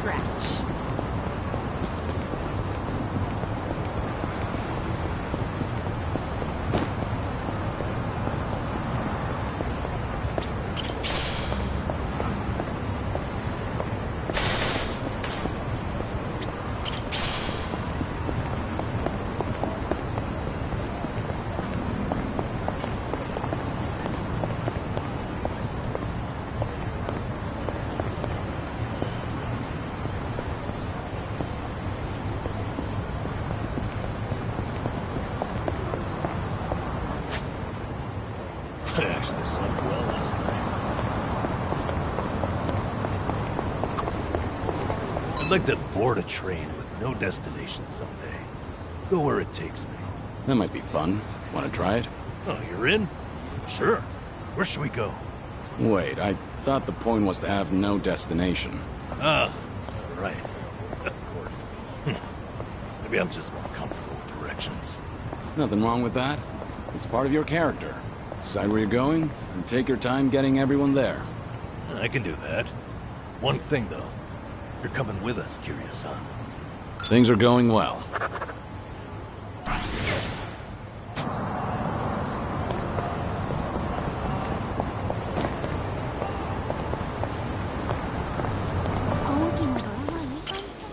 scratch. I actually slept well last night. I'd like to board a train with no destination someday. Go where it takes me. That might be fun. Want to try it? Oh, you're in? Sure. Where should we go? Wait, I thought the point was to have no destination. Ah, right. Of course. Maybe I'm just more comfortable with directions. Nothing wrong with that. It's part of your character. Decide where you're going, and take your time getting everyone there. I can do that. One thing, though. You're coming with us, Curious-san. Things are going well.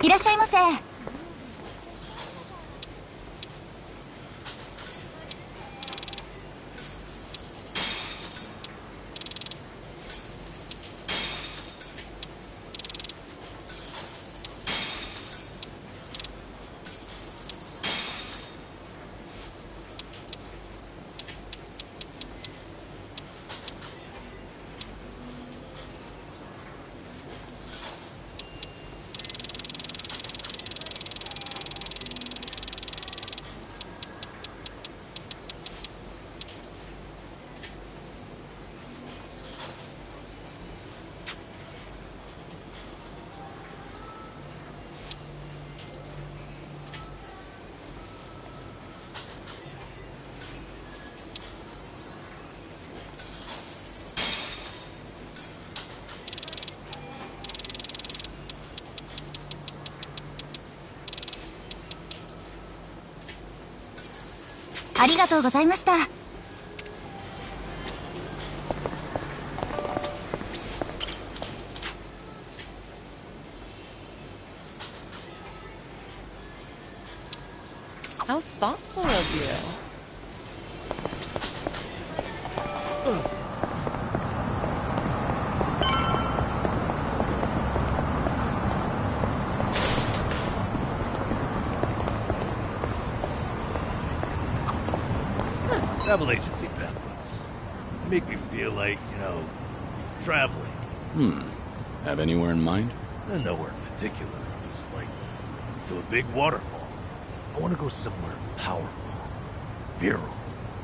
Irashaimase. Arigatou gozaimashita. How thoughtful of you. Travel agency pamphlets. They make me feel like, traveling. Have anywhere in mind? Nowhere in particular. Just like to a big waterfall. I want to go somewhere powerful. Virile.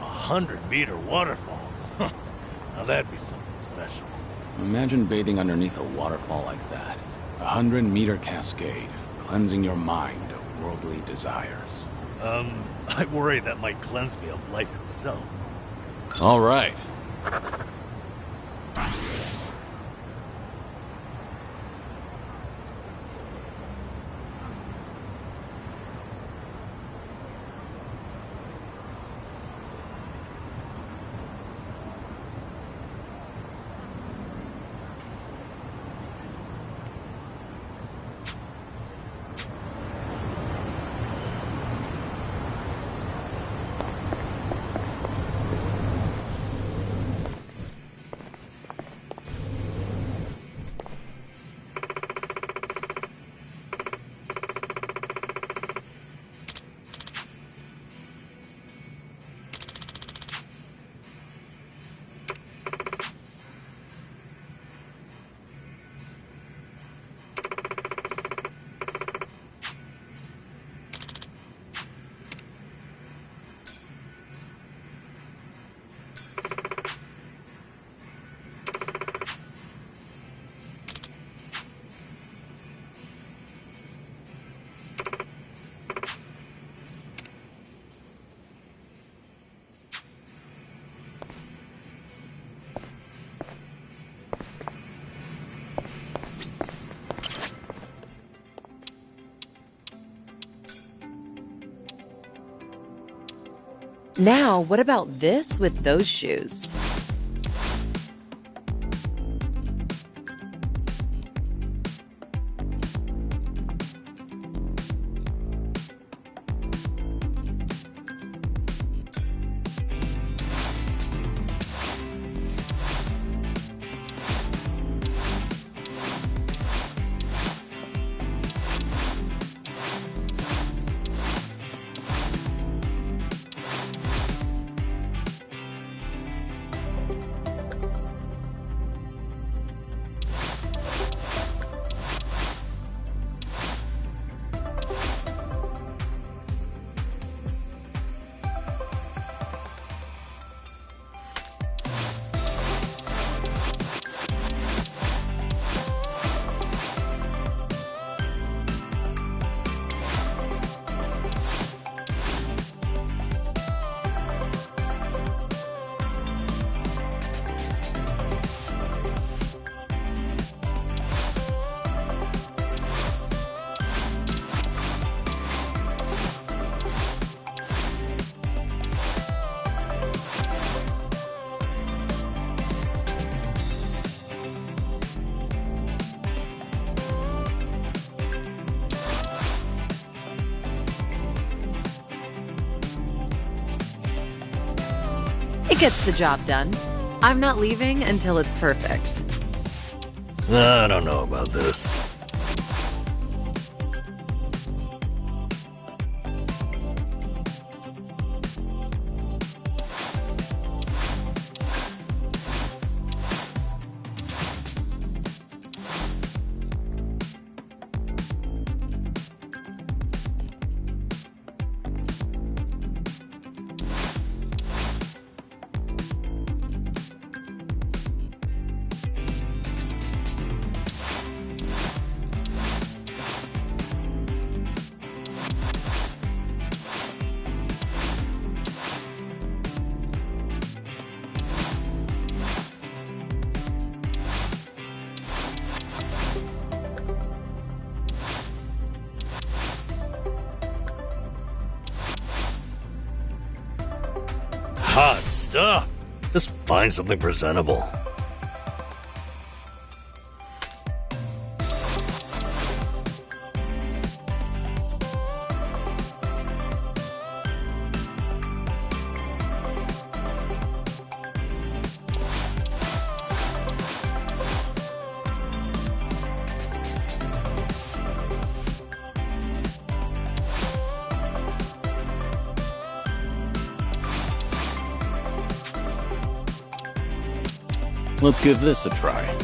100-meter waterfall. Now that'd be something special. Imagine bathing underneath a waterfall like that. 100-meter cascade, cleansing your mind of worldly desires. I worry that might cleanse me of life itself. All right. Now, what about this with those shoes? It gets the job done. I'm not leaving until it's perfect. I don't know about this. Hot stuff. Just find something presentable. Let's give this a try.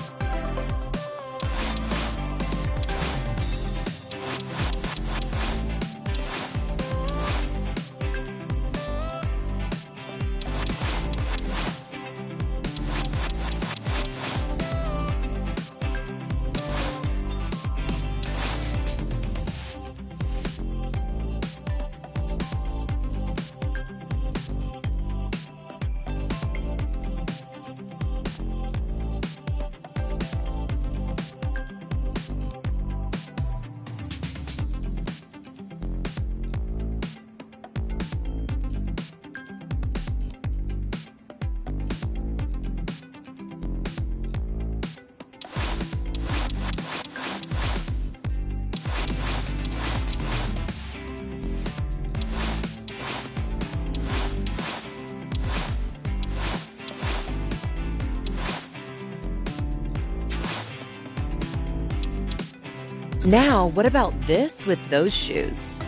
Now, what about this with those shoes?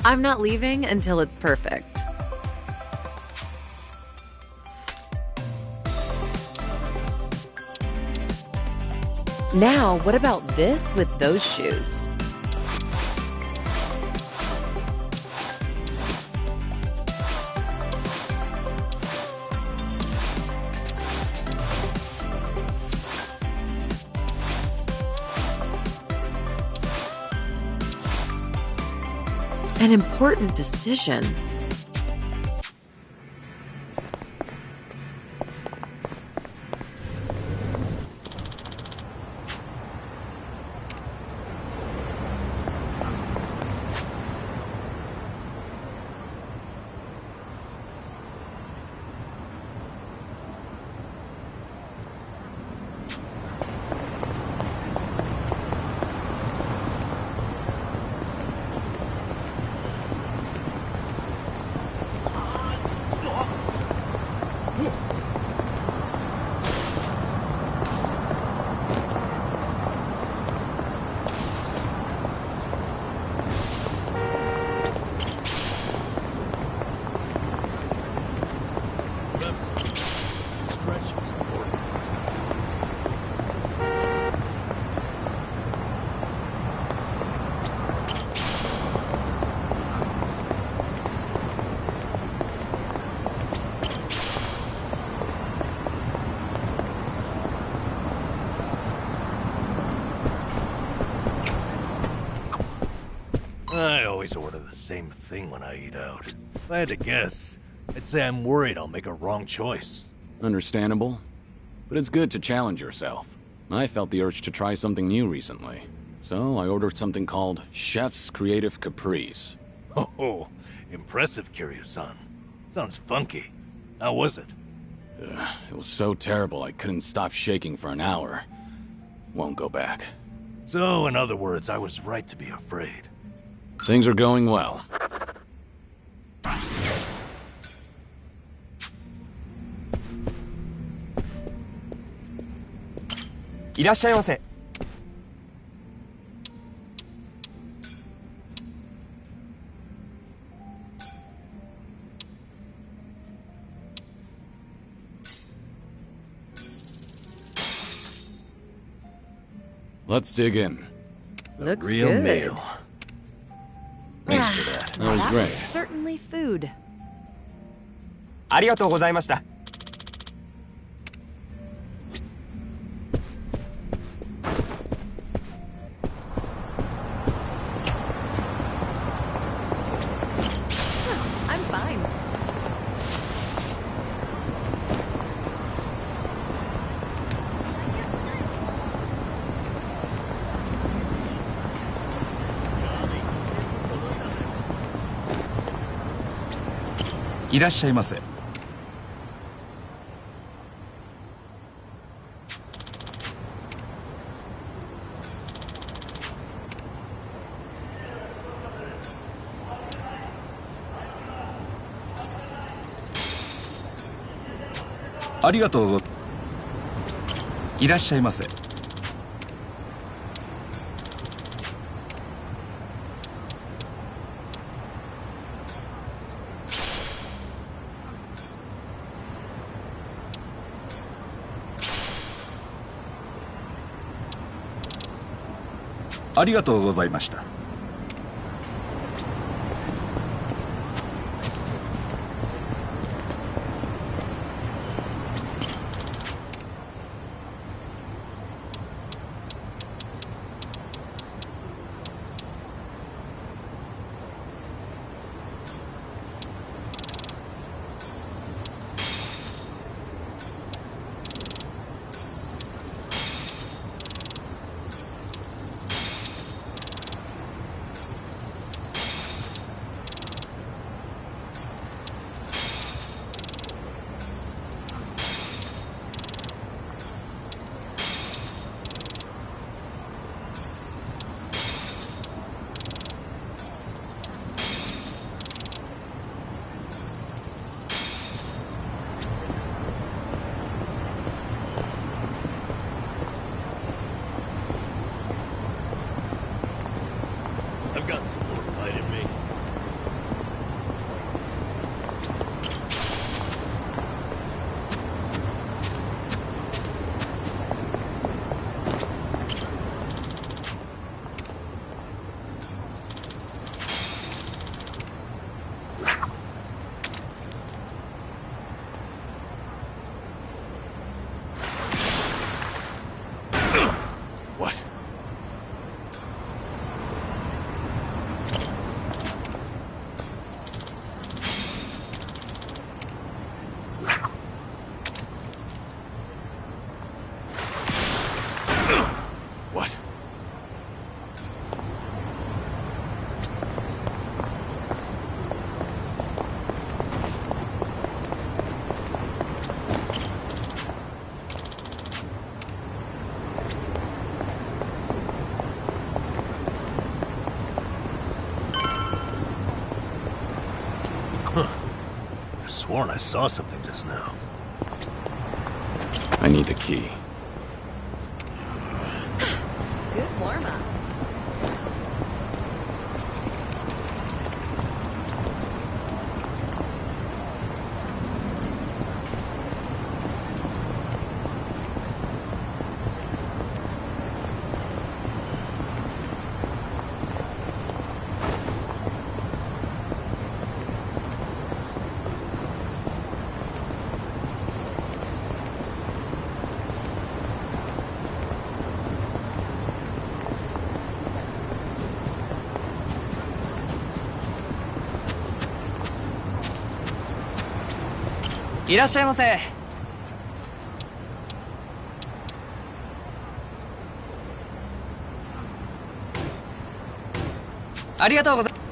I'm not leaving until it's perfect. Now, what about this with those shoes? An important decision. always order the same thing when I eat out. If I had to guess, I'd say I'm worried I'll make a wrong choice. Understandable. But it's good to challenge yourself. I felt the urge to try something new recently. So I ordered something called Chef's Creative Caprice. Oh, impressive, Kiryu-san. Sounds funky. How was it? It was so terrible I couldn't stop shaking for an hour. Won't go back. So, in other words, I was right to be afraid. Things are going well. いらっしゃいませ。Let's dig in. Looks Real good. meal. Thanks for that. That was That great. was certainly food. ありがとうございました。I'm fine.「いらっしゃいませ」。ありがとうごいらっしゃいませ。ありがとうございました。I've got some more fight in me. What? What? I sworn I saw something just now. I need the key. Good warm-up. いらっしゃいませ。ありがとうございます。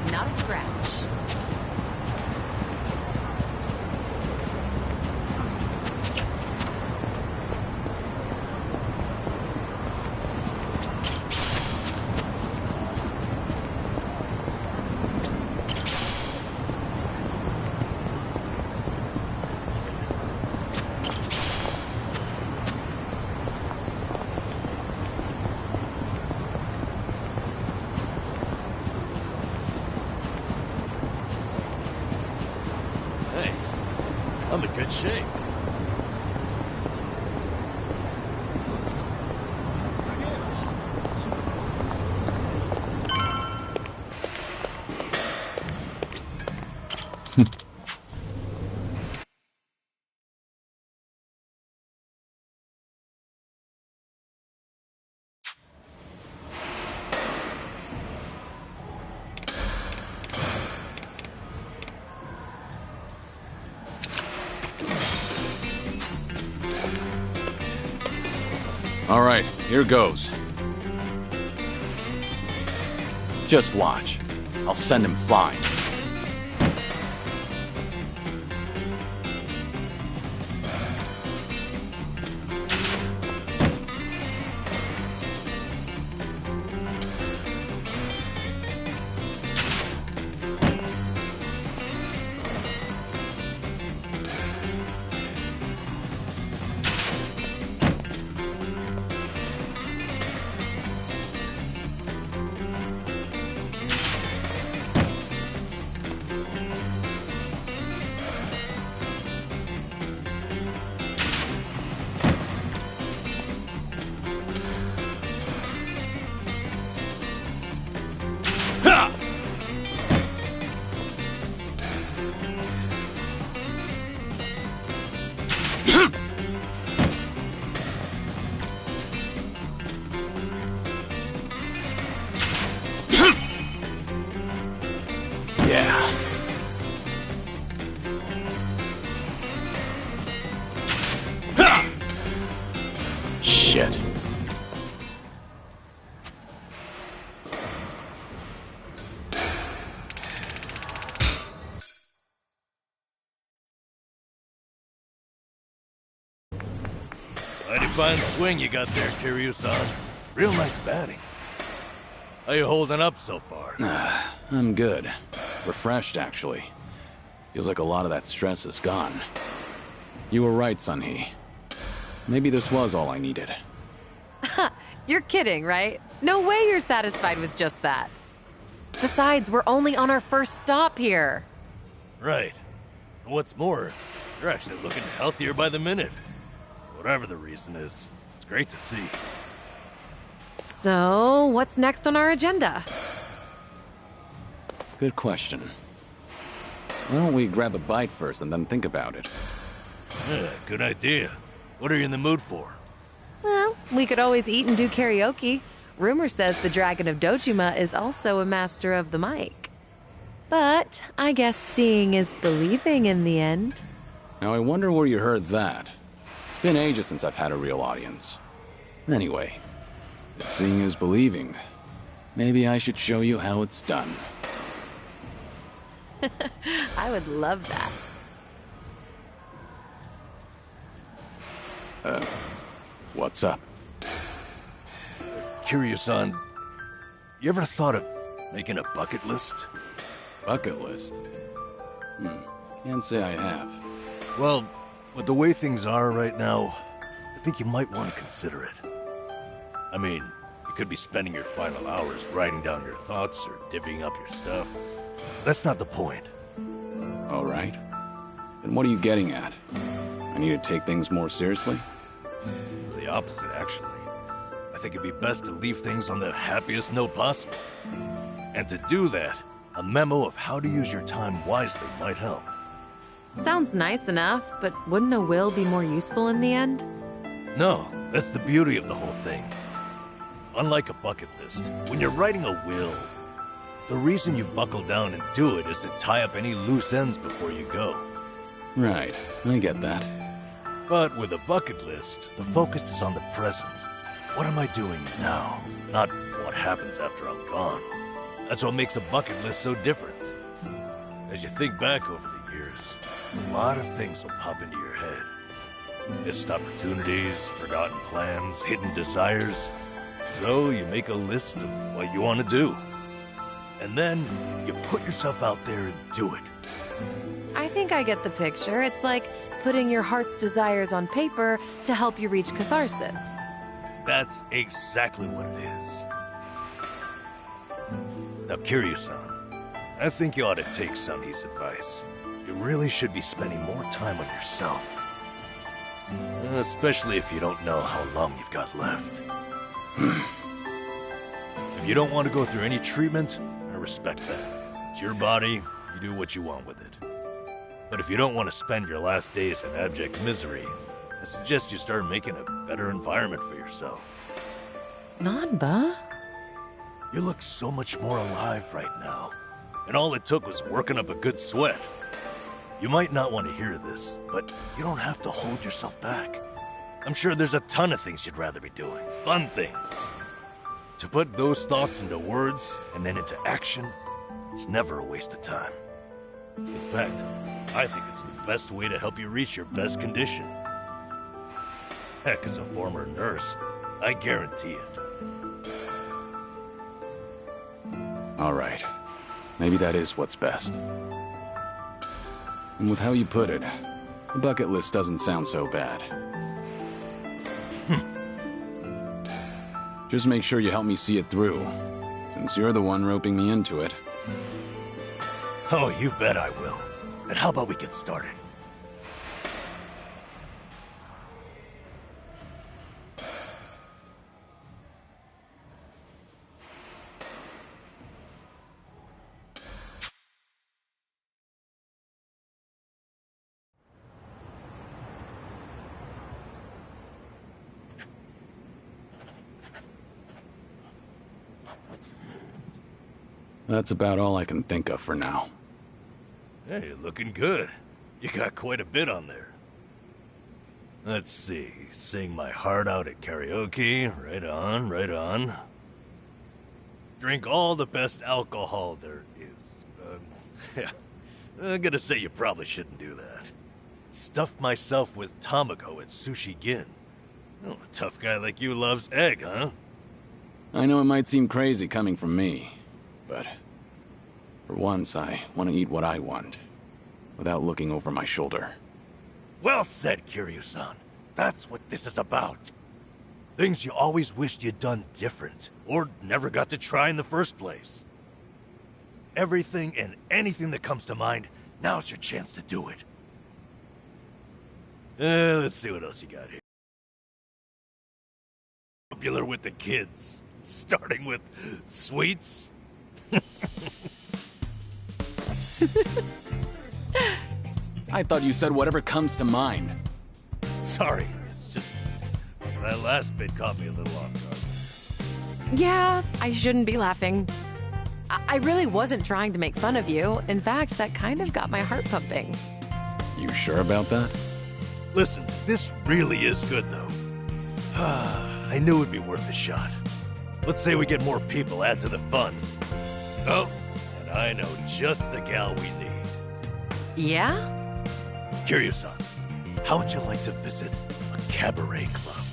Not a scratch. Hey, I'm in good shape. All right, here goes. Just watch. I'll send him flying. Yeah. Shit. Mighty fine swing you got there, Kiryu-san. Real nice batting. How you holding up so far? I'm good. Refreshed, actually. Feels like a lot of that stress is gone. You were right, Sunhee. Maybe this was all I needed. You're kidding, right? No way you're satisfied with just that. Besides, we're only on our first stop here. Right. And what's more, you're actually looking healthier by the minute. Whatever the reason is, it's great to see. So, what's next on our agenda? Good question. Why don't we grab a bite first and then think about it? Yeah, good idea. What are you in the mood for? Well, we could always eat and do karaoke. Rumor says the Dragon of Dojima is also a master of the mic. But I guess seeing is believing in the end. Now I wonder where you heard that. It's been ages since I've had a real audience. Anyway, if seeing is believing, maybe I should show you how it's done. I would love that. What's up? Kiryu-san, you ever thought of making a bucket list? Bucket list? Can't say I have. Well, with the way things are right now, I think you might want to consider it. I mean, you could be spending your final hours writing down your thoughts or divvying up your stuff. That's not the point. All right. Then what are you getting at? I need to take things more seriously? The opposite, actually. I think it'd be best to leave things on the happiest note possible. And to do that, a memo of how to use your time wisely might help. Sounds nice enough, but wouldn't a will be more useful in the end? No, that's the beauty of the whole thing. Unlike a bucket list, when you're writing a will, the reason you buckle down and do it is to tie up any loose ends before you go. Right, I get that. But with a bucket list, the focus is on the present. What am I doing now? Not what happens after I'm gone. That's what makes a bucket list so different. As you think back over the years, a lot of things will pop into your head. Missed opportunities, forgotten plans, hidden desires. So you make a list of what you want to do. And then you put yourself out there and do it. I think I get the picture. It's like putting your heart's desires on paper to help you reach catharsis. That's exactly what it is. Now, Kiryu-san, I think you ought to take Sunny's advice. You really should be spending more time on yourself. Especially if you don't know how long you've got left. If you don't want to go through any treatment, I respect that. It's your body, you do what you want with it. But if you don't want to spend your last days in abject misery, I suggest you start making a better environment for yourself. Nanba? You look so much more alive right now. And all it took was working up a good sweat. You might not want to hear this, but you don't have to hold yourself back. I'm sure there's a ton of things you'd rather be doing. Fun things. To put those thoughts into words and then into action, it's never a waste of time. In fact, I think it's the best way to help you reach your best condition. Heck, as a former nurse, I guarantee it. All right. Maybe that is what's best. And with how you put it, the bucket list doesn't sound so bad. Just make sure you help me see it through, since you're the one roping me into it. Oh, you bet I will. And how about we get started? That's about all I can think of for now. Hey, looking good. You got quite a bit on there. Let's see. Sing my heart out at karaoke. Right on, right on. Drink all the best alcohol there is. Yeah. I'm gonna say you probably shouldn't do that. Stuff myself with tamago at Sushi Gin. Oh, a tough guy like you loves egg, huh? I know it might seem crazy coming from me, but for once I want to eat what I want, without looking over my shoulder. Well said, Kiryu-san. That's what this is about. Things you always wished you'd done different, or never got to try in the first place. Everything and anything that comes to mind, now's your chance to do it. Let's see what else you got here. Popular with the kids, starting with sweets. I thought you said whatever comes to mind. Sorry, it's just that last bit caught me a little off guard. Yeah, I shouldn't be laughing. I really wasn't trying to make fun of you. In fact, that kind of got my heart pumping. You sure about that? Listen, this really is good, though. I knew it'd be worth a shot. Let's say we get more people, add to the fun. Oh, and I know just the gal we need. Yeah? Kiryu-san, how would you like to visit a cabaret club?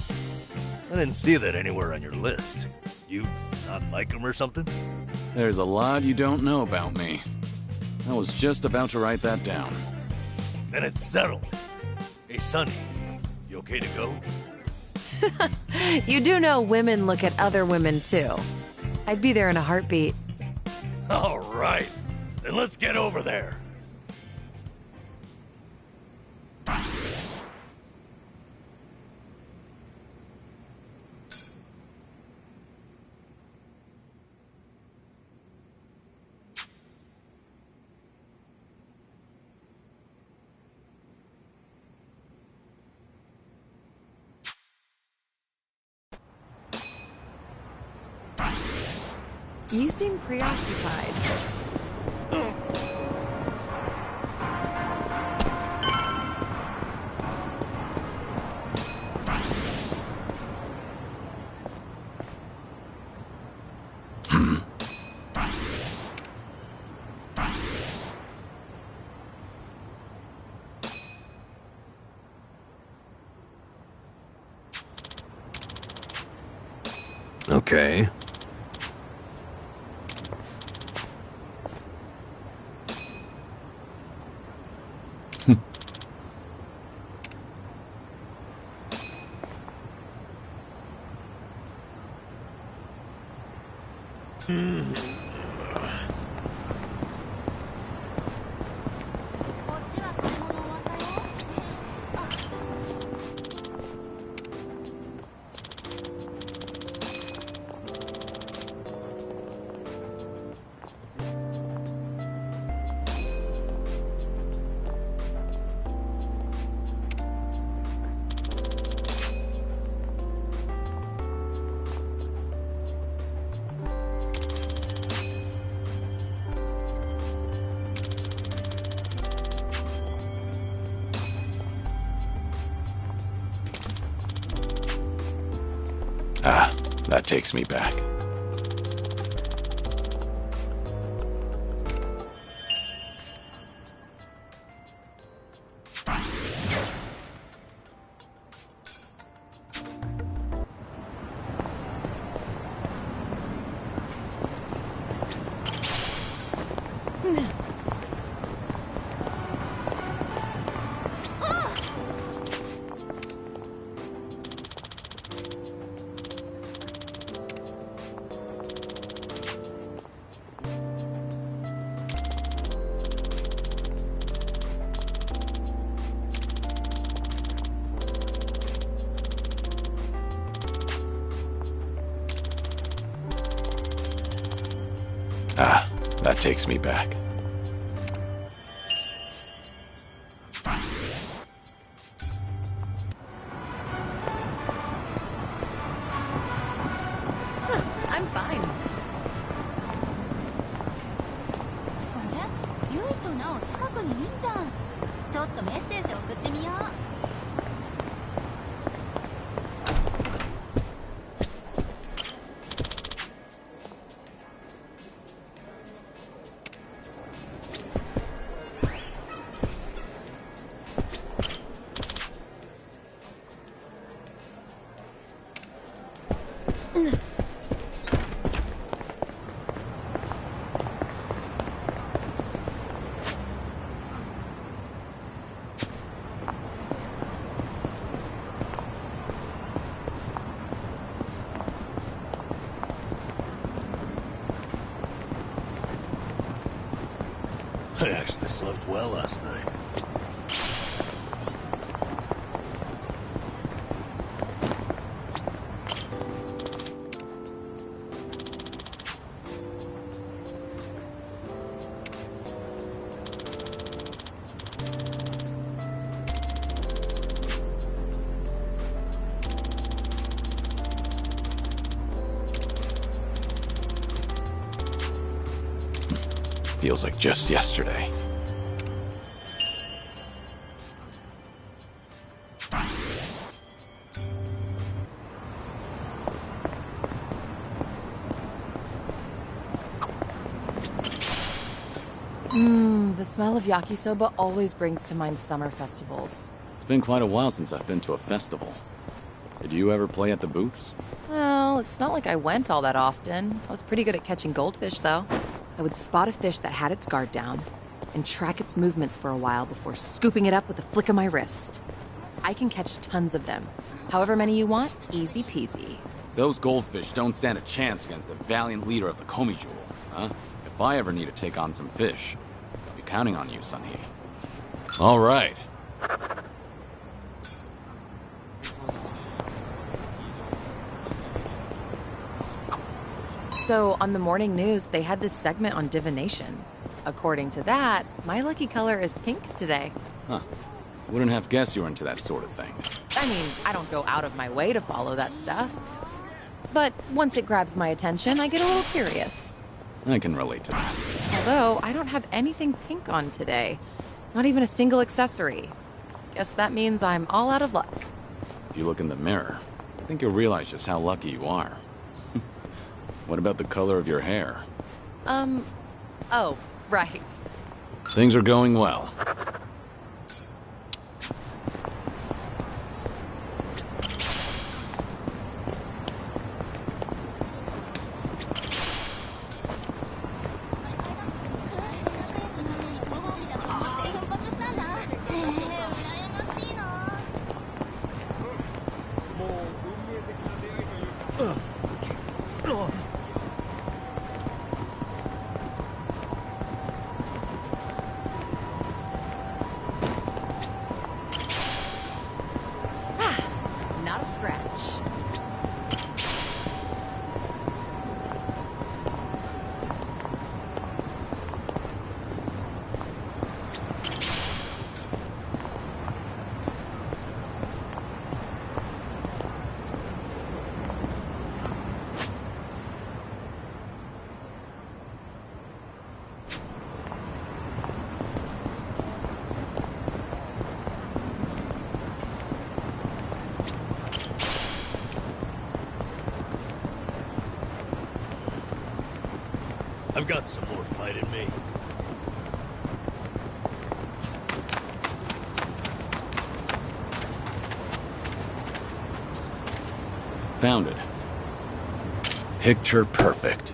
I didn't see that anywhere on your list. You not like them or something? There's a lot you don't know about me. I was just about to write that down. Then it's settled. Hey, Sonny, you okay to go? You do know women look at other women, too. I'd be there in a heartbeat. All right. Then let's get over there. You seem preoccupied. Okay. Ah, that takes me back. Ah, that takes me back. I'm fine. あれ？ユイとナオ近くにいんじゃん。ちょっとメッセージ送ってみよう。I actually slept well last night. Feels like just yesterday. The smell of yakisoba always brings to mind summer festivals. It's been quite a while since I've been to a festival. Did you ever play at the booths? Well, it's not like I went all that often. I was pretty good at catching goldfish, though. I would spot a fish that had its guard down and track its movements for a while before scooping it up with a flick of my wrist. I can catch tons of them. However many you want, easy peasy. Those goldfish don't stand a chance against the valiant leader of the Komi Jewel, huh? If I ever need to take on some fish, I'll be counting on you, Sunhee. All right. So, on the morning news, they had this segment on divination. According to that, my lucky color is pink today. Huh. Wouldn't have guessed you were into that sort of thing. I mean, I don't go out of my way to follow that stuff. But once it grabs my attention, I get a little curious. I can relate to that. Although, I don't have anything pink on today. Not even a single accessory. Guess that means I'm all out of luck. If you look in the mirror, I think you'll realize just how lucky you are. What about the color of your hair? Oh, right. Things are going well. Not a scratch. I've got some more fight in me. Found it. Picture perfect.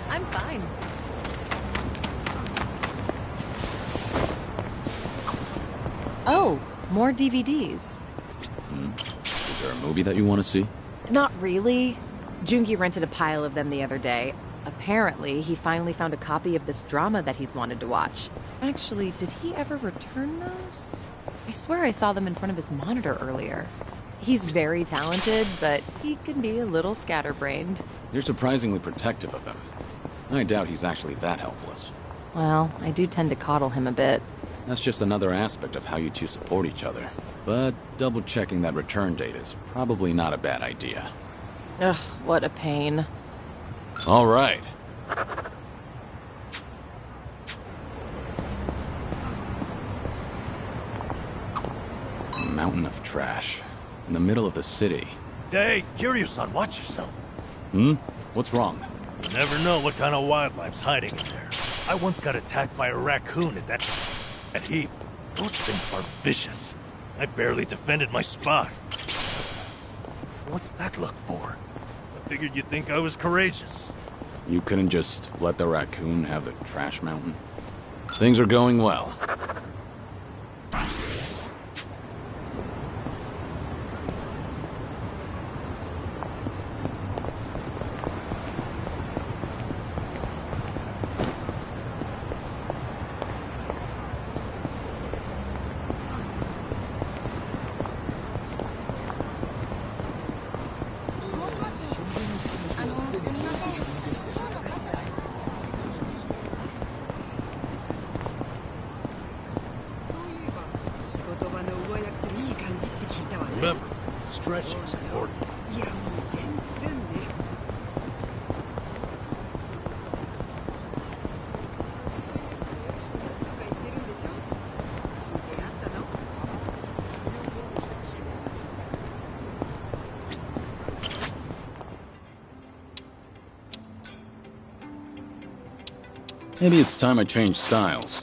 I'm fine. Oh, more DVDs. Is there a movie that you want to see? Not really. Jungi rented a pile of them the other day. Apparently, he finally found a copy of this drama that he's wanted to watch. Actually, did he ever return those? I swear I saw them in front of his monitor earlier. He's very talented, but he can be a little scatterbrained. You're surprisingly protective of him. I doubt he's actually that helpless. Well, I do tend to coddle him a bit. That's just another aspect of how you two support each other. But double-checking that return date is probably not a bad idea. Ugh, what a pain. All right. A mountain of trash. In the middle of the city. Hey, Kiryu-san, watch yourself. Hmm? What's wrong? You never know what kind of wildlife's hiding in there. I once got attacked by a raccoon at that heap. Those things are vicious. I barely defended my spot. What's that look for? I figured you'd think I was courageous. You couldn't just let the raccoon have the trash mountain? Things are going well. Remember, stretching's important. Maybe it's time I change styles.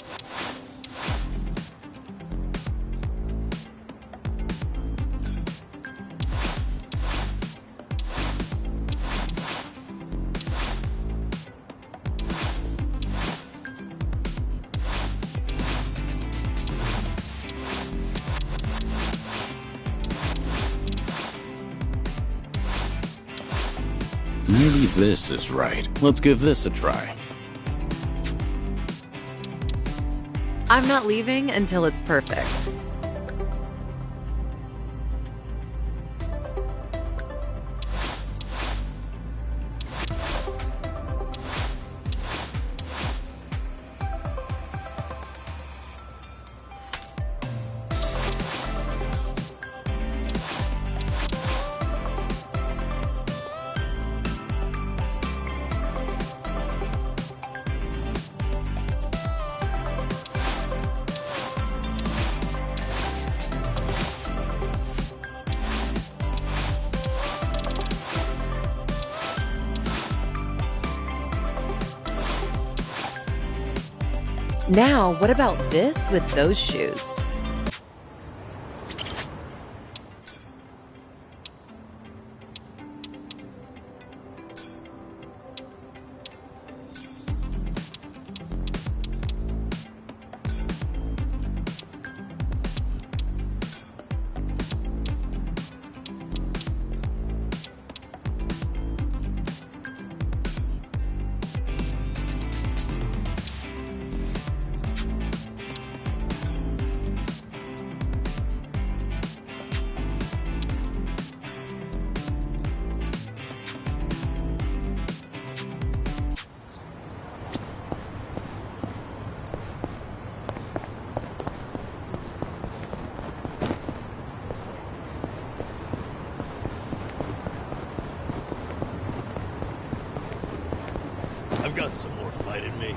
Maybe this is right. Let's give this a try. I'm not leaving until it's perfect. Now, what about this with those shoes? I've got some more fight in me.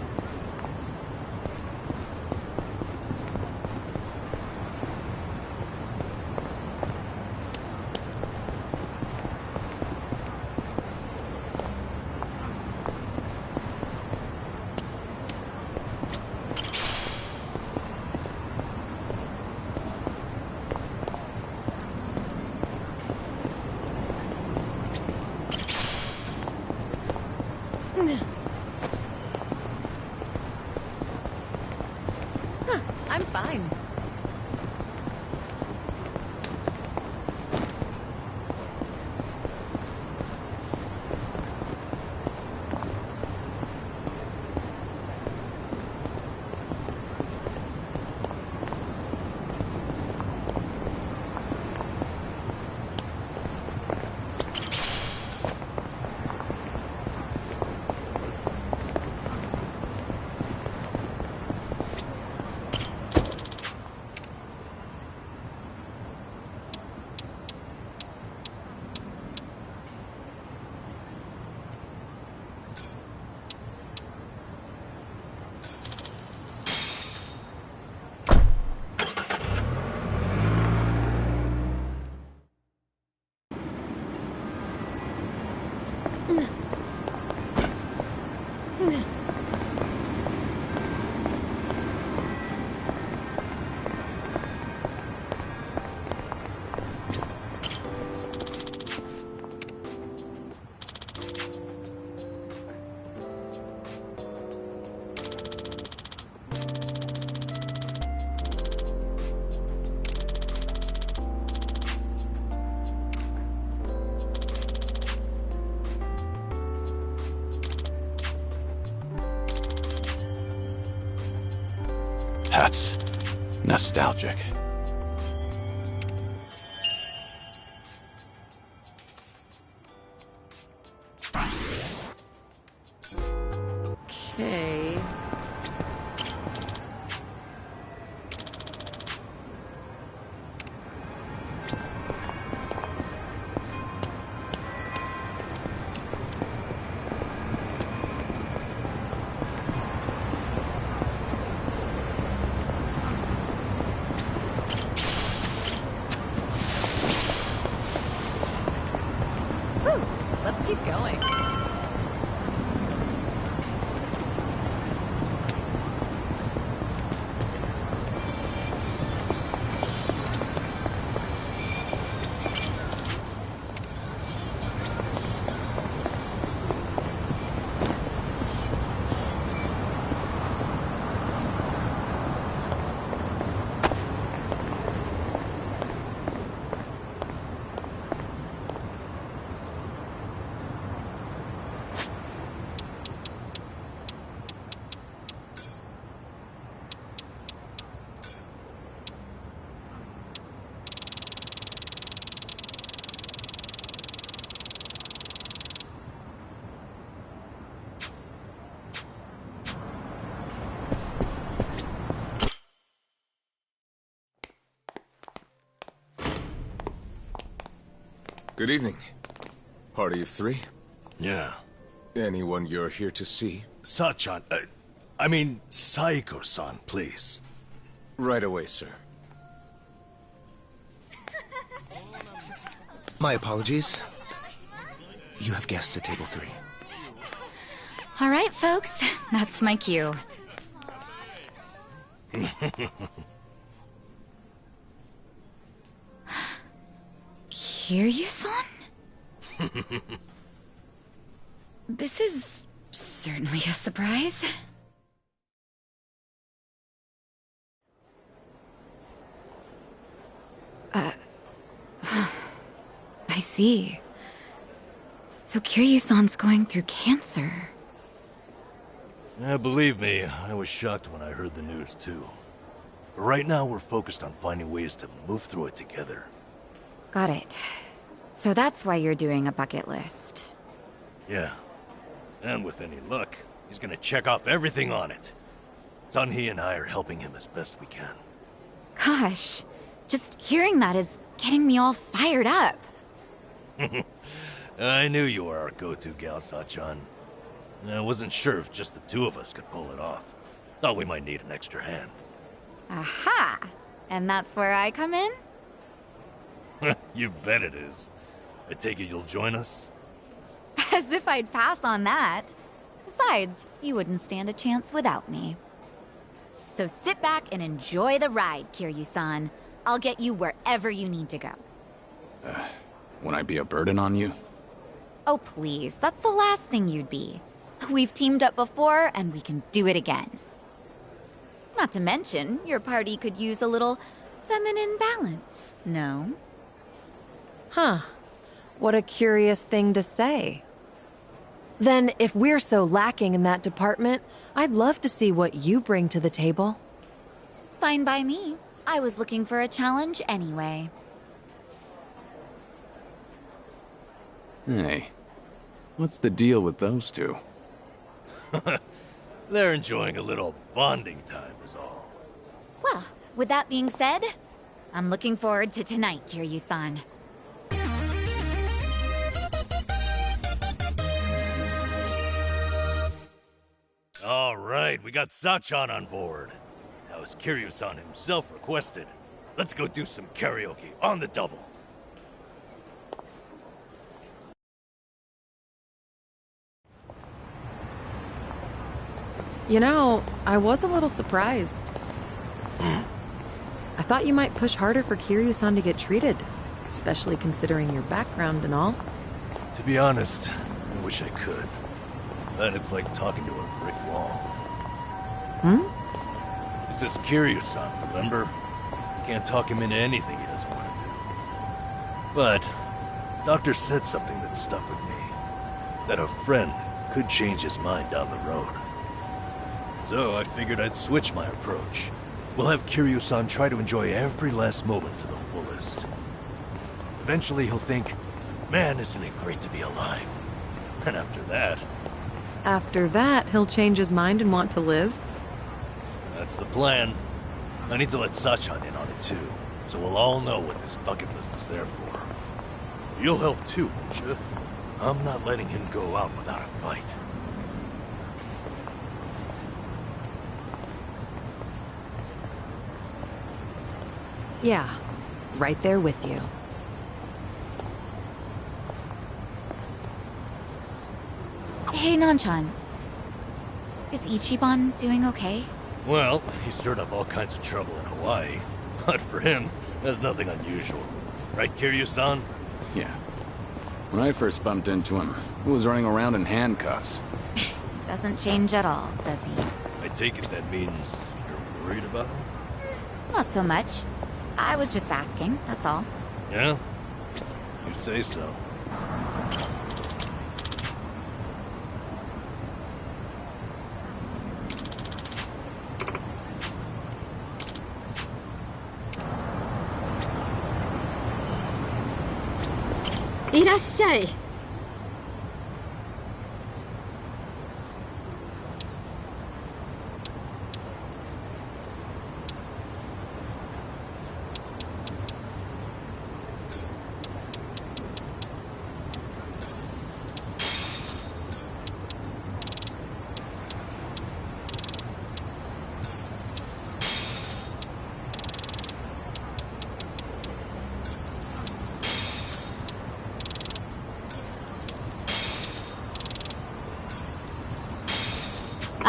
That's nostalgic. Okay. Let's keep going. Good evening. Party of three? Yeah. Anyone you're here to see? Sachan, I mean, Saiko-san, please. Right away, sir. My apologies. You have guests at table 3. All right, folks. That's my cue. Kiryu-san? This is certainly a surprise. I see. So Kiryu-san's going through cancer. Yeah, believe me, I was shocked when I heard the news too. But right now we're focused on finding ways to move through it together. Got it. So that's why you're doing a bucket list. Yeah. And with any luck, he's gonna check off everything on it. Sunhee and I are helping him as best we can. Gosh, just hearing that is getting me all fired up. I knew you were our go-to gal, Sachan. I wasn't sure if just the two of us could pull it off. Thought we might need an extra hand. Aha! And that's where I come in? You bet it is. I take it you'll join us? As if I'd pass on that. Besides, you wouldn't stand a chance without me. So sit back and enjoy the ride, Kiryu-san. I'll get you wherever you need to go. Won't I be a burden on you? Oh, please. That's the last thing you'd be. We've teamed up before, and we can do it again. Not to mention, your party could use a little feminine balance, no? Huh. What a curious thing to say. Then, if we're so lacking in that department, I'd love to see what you bring to the table. Fine by me. I was looking for a challenge anyway. Hey, what's the deal with those two? They're enjoying a little bonding time is all. Well, with that being said, I'm looking forward to tonight, Kiryu-san. All right, we got Sachan on board. Now, as Kiryu-san himself requested, let's go do some karaoke on the double. You know, I was a little surprised. I thought you might push harder for Kiryu-san to get treated, especially considering your background and all. To be honest, I wish I could. But it's like talking to a brick wall. It's this Kiryu-san, remember? Can't talk him into anything he doesn't want to do. But, Doctor said something that stuck with me. That a friend could change his mind down the road. So I figured I'd switch my approach. We'll have Kiryu-san try to enjoy every last moment to the fullest. Eventually he'll think, man, isn't it great to be alive? And after that... After that, he'll change his mind and want to live? That's the plan. I need to let Sachan in on it too, so we'll all know what this bucket list is there for. You'll help too, won't you? I'm not letting him go out without a fight. Yeah, right there with you. Hey, Nanchan. Is Ichiban doing okay? Well, he stirred up all kinds of trouble in Hawaii. But for him, that's nothing unusual. Right, Kiryu-san? Yeah. When I first bumped into him, he was running around in handcuffs. Doesn't change at all, does he? I take it that means you're worried about him? Not so much. I was just asking, that's all. Yeah? You say so. Irashai.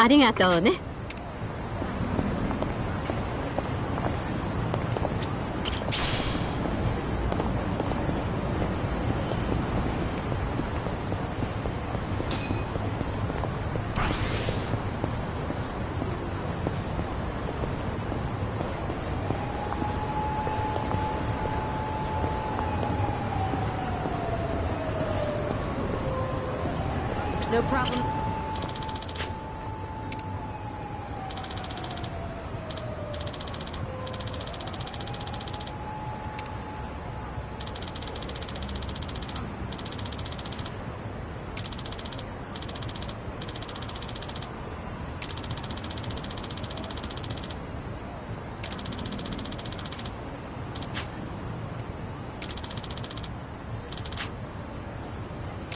Arigatouね. No problem.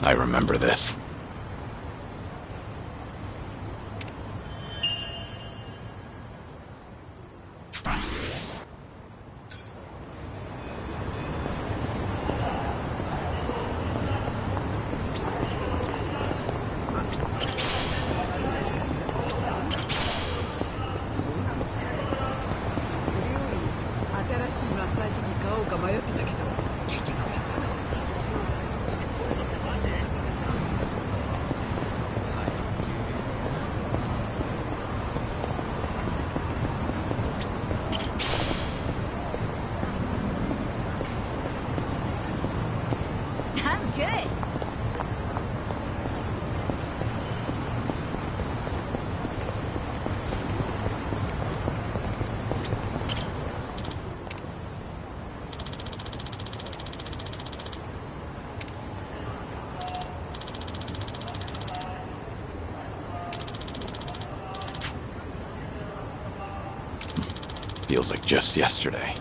I remember this. I'm good. Feels like just yesterday.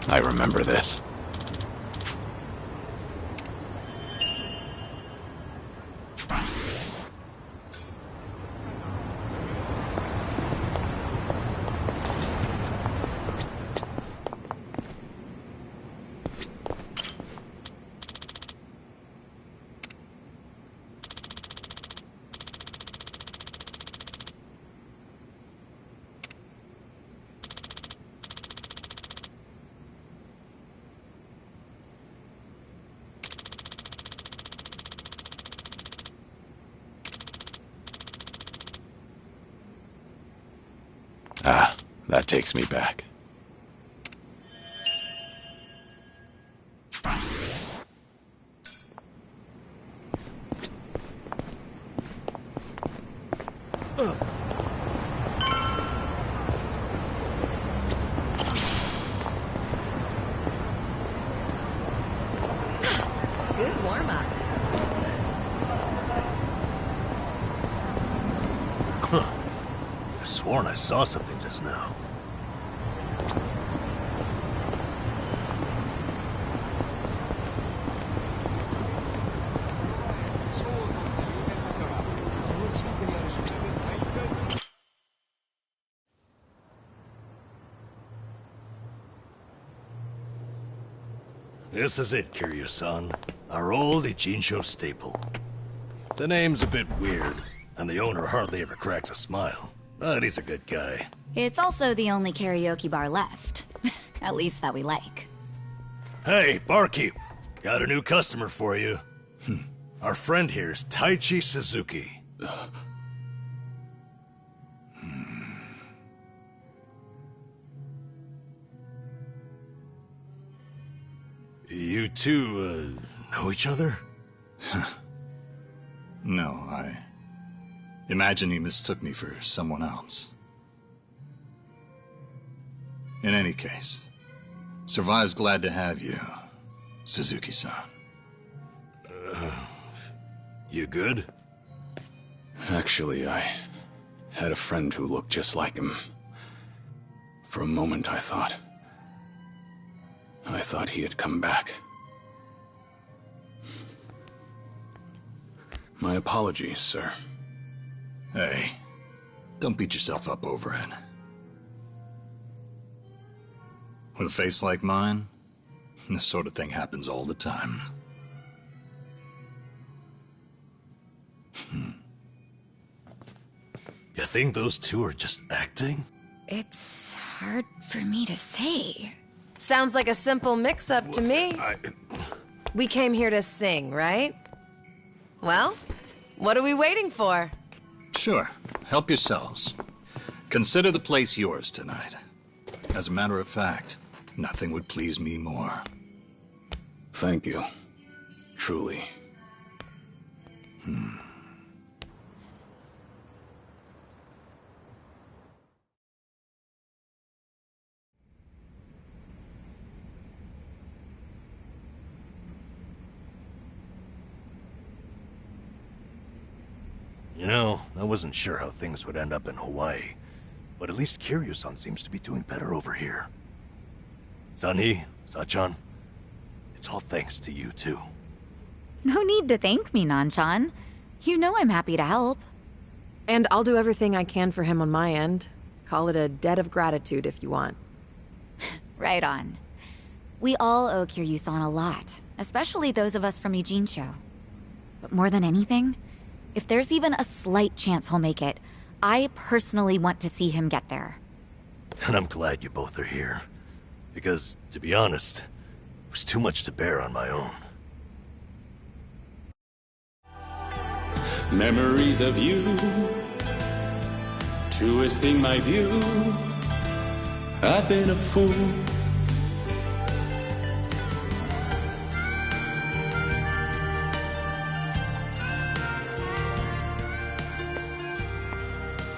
I remember this. Ah, that takes me back. Good warm-up. I sworn I saw something just now. This is it, Kiryu-san. Our old Ichincho staple. The name's a bit weird, and the owner hardly ever cracks a smile. But he's a good guy. It's also the only karaoke bar left. At least that we like. Hey, barkeep. Got a new customer for you. Our friend here's Taichi Suzuki. You two, know each other? No, I imagine he mistook me for someone else. In any case, Survive's glad to have you, Suzuki-san. You good? Actually, I had a friend who looked just like him. For a moment, I thought he had come back. My apologies, sir. Hey, don't beat yourself up over it. With a face like mine, this sort of thing happens all the time. You think those two are just acting? It's hard for me to say. Sounds like a simple mix-up to me. We came here to sing, right? Well, what are we waiting for? Sure, help yourselves. Consider the place yours tonight. As a matter of fact, nothing would please me more. Thank you. Truly. You know, I wasn't sure how things would end up in Hawaii, but at least Kiryu-san seems to be doing better over here. Sunny, Sachan, it's all thanks to you too. No need to thank me, Nanchan. You know I'm happy to help. And I'll do everything I can for him on my end. Call it a debt of gratitude if you want. Right on. We all owe Kiryu-san a lot, especially those of us from Ijincho. But more than anything, if there's even a slight chance he'll make it, I personally want to see him get there. And I'm glad you both are here. Because, to be honest, it was too much to bear on my own. Memories of you, twisting my view. I've been a fool.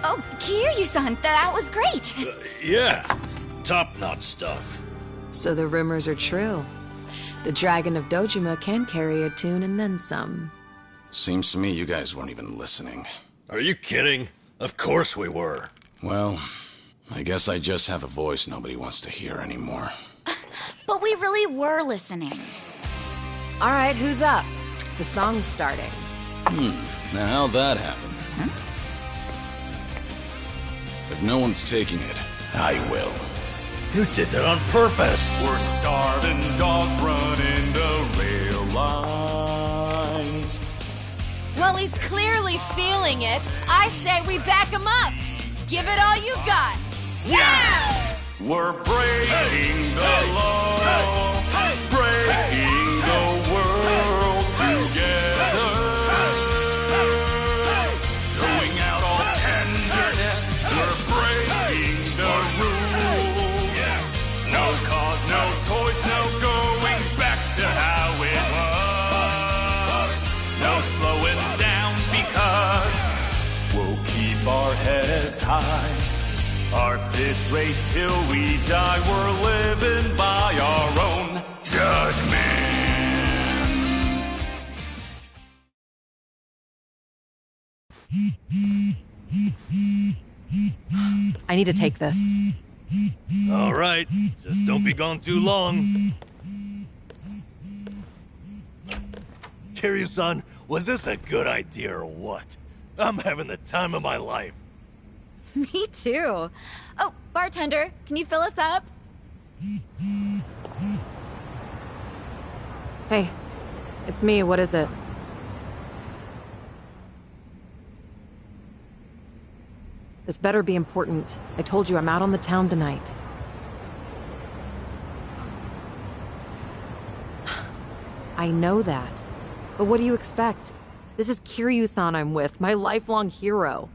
Oh, Kiryu-san, that was great! Yeah, top-notch stuff. So the rumors are true. The Dragon of Dojima can carry a tune and then some. Seems to me you guys weren't even listening. Are you kidding? Of course we were. Well, I guess I just have a voice nobody wants to hear anymore. But we really were listening. All right, who's up? The song's starting. Now how'd that happen? If no one's taking it, I will. You did that on purpose. We're starving dogs running the rail lines. Well, he's clearly feeling it. I say we back him up. Give it all you got. Yeah! We're breaking the law, breaking the world together. Throwing out all tenderness, we're breaking the rules. No cause, no choice, no going back to how it was. No slowing down because we'll keep our heads high. Our fists raised till we die. We're living by our own judgment. I need to take this. All right, just don't be gone too long. Kiryu-san, was this a good idea or what? I'm having the time of my life. Me too. Oh, bartender, can you fill us up? Hey, it's me. What is it? This better be important. I told you I'm out on the town tonight. I know that. But what do you expect? This is Kiryu-san I'm with, my lifelong hero.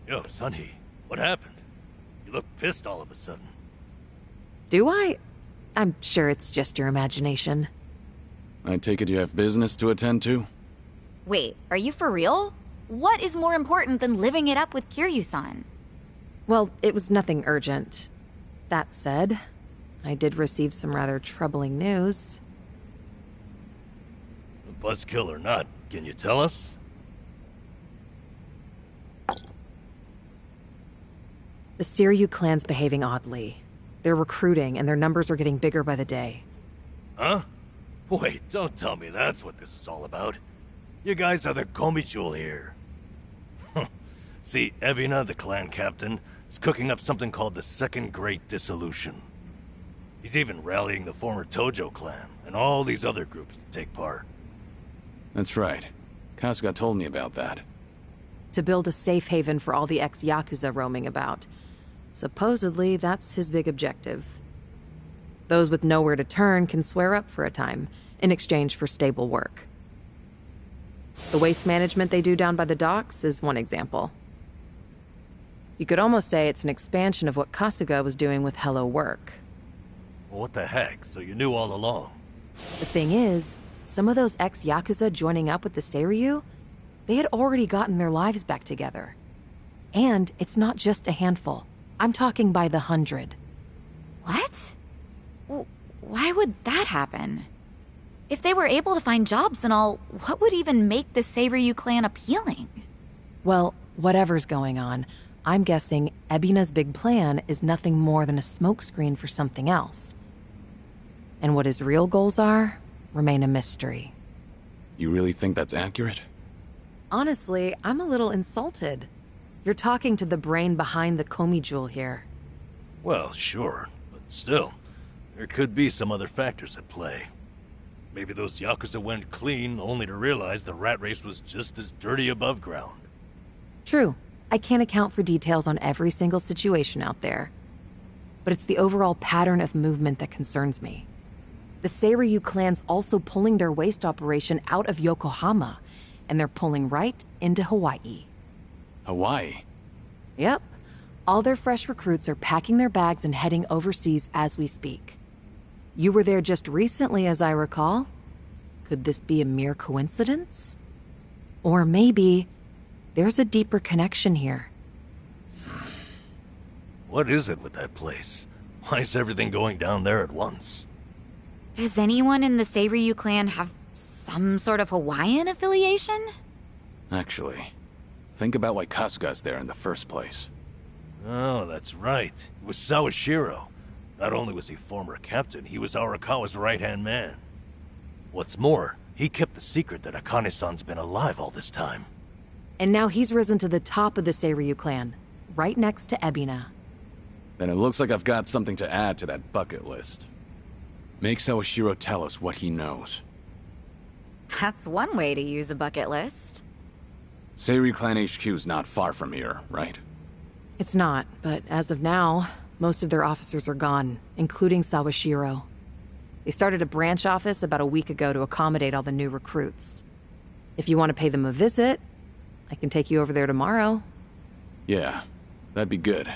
Yo, Sunny, what happened? You look pissed all of a sudden. Do I? I'm sure it's just your imagination. I take it you have business to attend to? Wait, are you for real? What is more important than living it up with Kiryu-san? Well, it was nothing urgent. That said, I did receive some rather troubling news. Buzzkill or not, can you tell us? The Seiryu clan's behaving oddly. They're recruiting, and their numbers are getting bigger by the day. Huh? Wait, don't tell me that's what this is all about. You guys are the Komijul here. See, Ebina, the clan captain, is cooking up something called the Second Great Dissolution. He's even rallying the former Tojo clan and all these other groups to take part. That's right. Kasuga told me about that. To build a safe haven for all the ex-Yakuza roaming about. Supposedly, that's his big objective. Those with nowhere to turn can swear up for a time, in exchange for stable work. The waste management they do down by the docks is one example. You could almost say it's an expansion of what Kasuga was doing with Hello Work. Well, what the heck? So you knew all along? The thing is, some of those ex-Yakuza joining up with the Seiryu, they had already gotten their lives back together. And it's not just a handful. I'm talking by the 100. What? Why would that happen? If they were able to find jobs and all, what would even make the Seiryu clan appealing? Well, whatever's going on, I'm guessing Ebina's big plan is nothing more than a smokescreen for something else. And what his real goals are, remain a mystery. You really think that's accurate? Honestly, I'm a little insulted. You're talking to the brain behind the Komijul here. Well, sure, but still, there could be some other factors at play. Maybe those Yakuza went clean only to realize the rat race was just as dirty above ground. True. I can't account for details on every single situation out there. But it's the overall pattern of movement that concerns me. The Seiryu clan's also pulling their waste operation out of Yokohama, and they're pulling right into Hawaii. Hawaii? Yep. All their fresh recruits are packing their bags and heading overseas as we speak. You were there just recently, as I recall. Could this be a mere coincidence? Or maybe there's a deeper connection here. What is it with that place? Why is everything going down there at once? Does anyone in the Seiryu clan have some sort of Hawaiian affiliation? Actually, think about why Kasuga's there in the first place. Oh, that's right. It was Sawashiro. Not only was he former captain, he was Arakawa's right-hand man. What's more, he kept the secret that Akane-san's been alive all this time. And now he's risen to the top of the Seiryu clan, right next to Ebina. Then it looks like I've got something to add to that bucket list. Make Sawashiro tell us what he knows. That's one way to use a bucket list. Seiryu Clan HQ's not far from here, right? It's not, but as of now, most of their officers are gone, including Sawashiro. They started a branch office about a week ago to accommodate all the new recruits. If you want to pay them a visit, I can take you over there tomorrow. Yeah, that'd be good.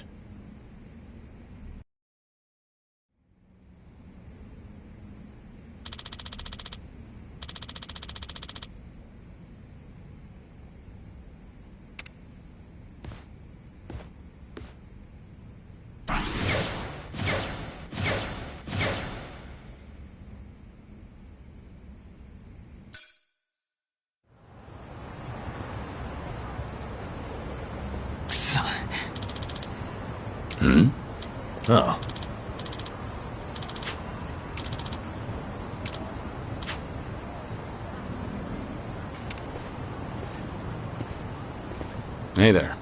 Oh. Hey there.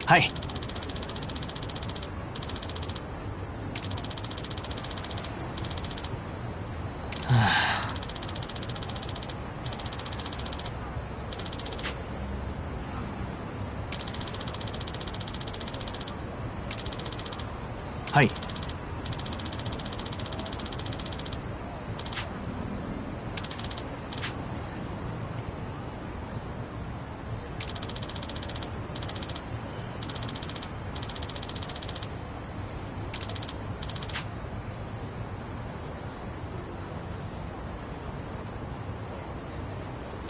Hi. Hi.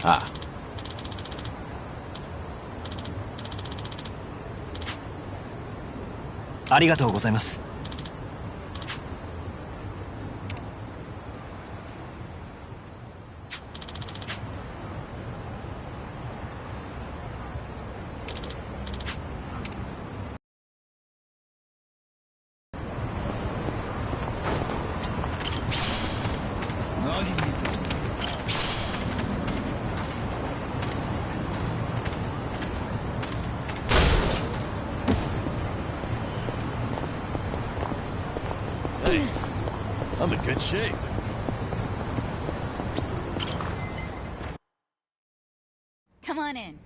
Ah. Arigatou gozaimasu. Hey, I'm in good shape. Come on in.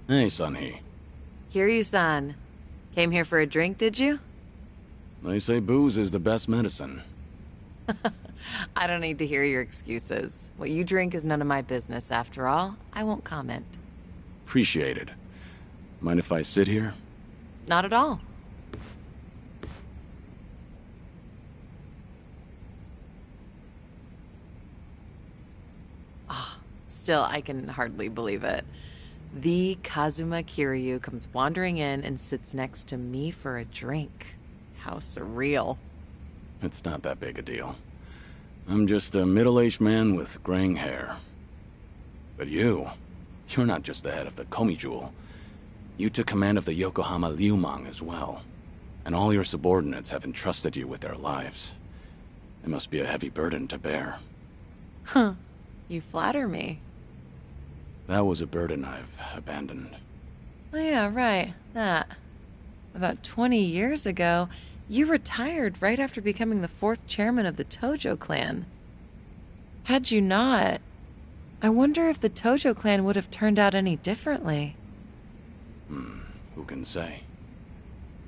Hey, Sunny. Kiryu-san. Came here for a drink, did you? They say booze is the best medicine. I don't need to hear your excuses. What you drink is none of my business, after all. I won't comment. Appreciate it. Mind if I sit here? Not at all. Still, I can hardly believe it. The Kazuma Kiryu comes wandering in and sits next to me for a drink. How surreal. It's not that big a deal. I'm just a middle-aged man with graying hair. But you're not just the head of the Komi Jewel. You took command of the Yokohama Liumang as well. And all your subordinates have entrusted you with their lives. It must be a heavy burden to bear. Huh. You flatter me. That was a burden I've abandoned. Oh yeah, right. That. About 20 years ago, you retired right after becoming the 4th chairman of the Tojo clan. Had you not, I wonder if the Tojo clan would have turned out any differently. Who can say?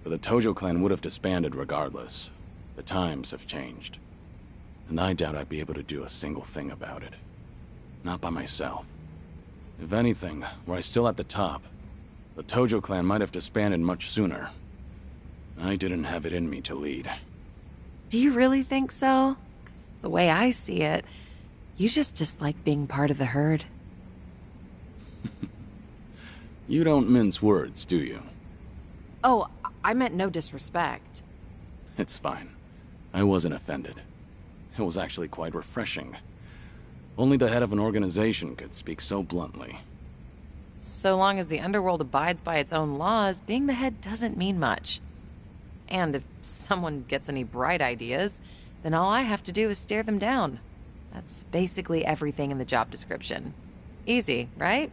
But the Tojo clan would have disbanded regardless. The times have changed. And I doubt I'd be able to do a single thing about it. Not by myself. If anything, were I still at the top, The Tojo clan might have disbanded much sooner. I didn't have it in me to lead. Do you really think so? 'Cause the way I see it, you just dislike being part of the herd. You don't mince words, do you? Oh, I meant no disrespect. It's fine. I wasn't offended. It was actually quite refreshing. Only the head of an organization could speak so bluntly. So long as the underworld abides by its own laws, being the head doesn't mean much. And if someone gets any bright ideas, then all I have to do is stare them down. That's basically everything in the job description. Easy, right?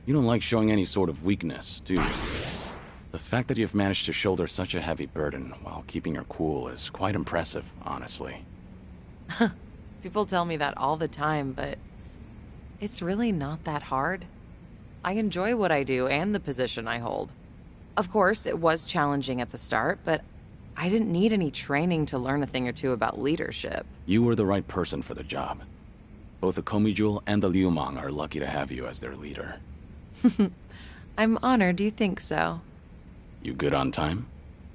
You don't like showing any sort of weakness, do you? The fact that you've managed to shoulder such a heavy burden while keeping your cool is quite impressive, honestly. People tell me that all the time, but it's really not that hard. I enjoy what I do and the position I hold. Of course, it was challenging at the start, but I didn't need any training to learn a thing or two about leadership. You were the right person for the job. Both the Komijul and the Liumang are lucky to have you as their leader. I'm honored you think so. You good on time?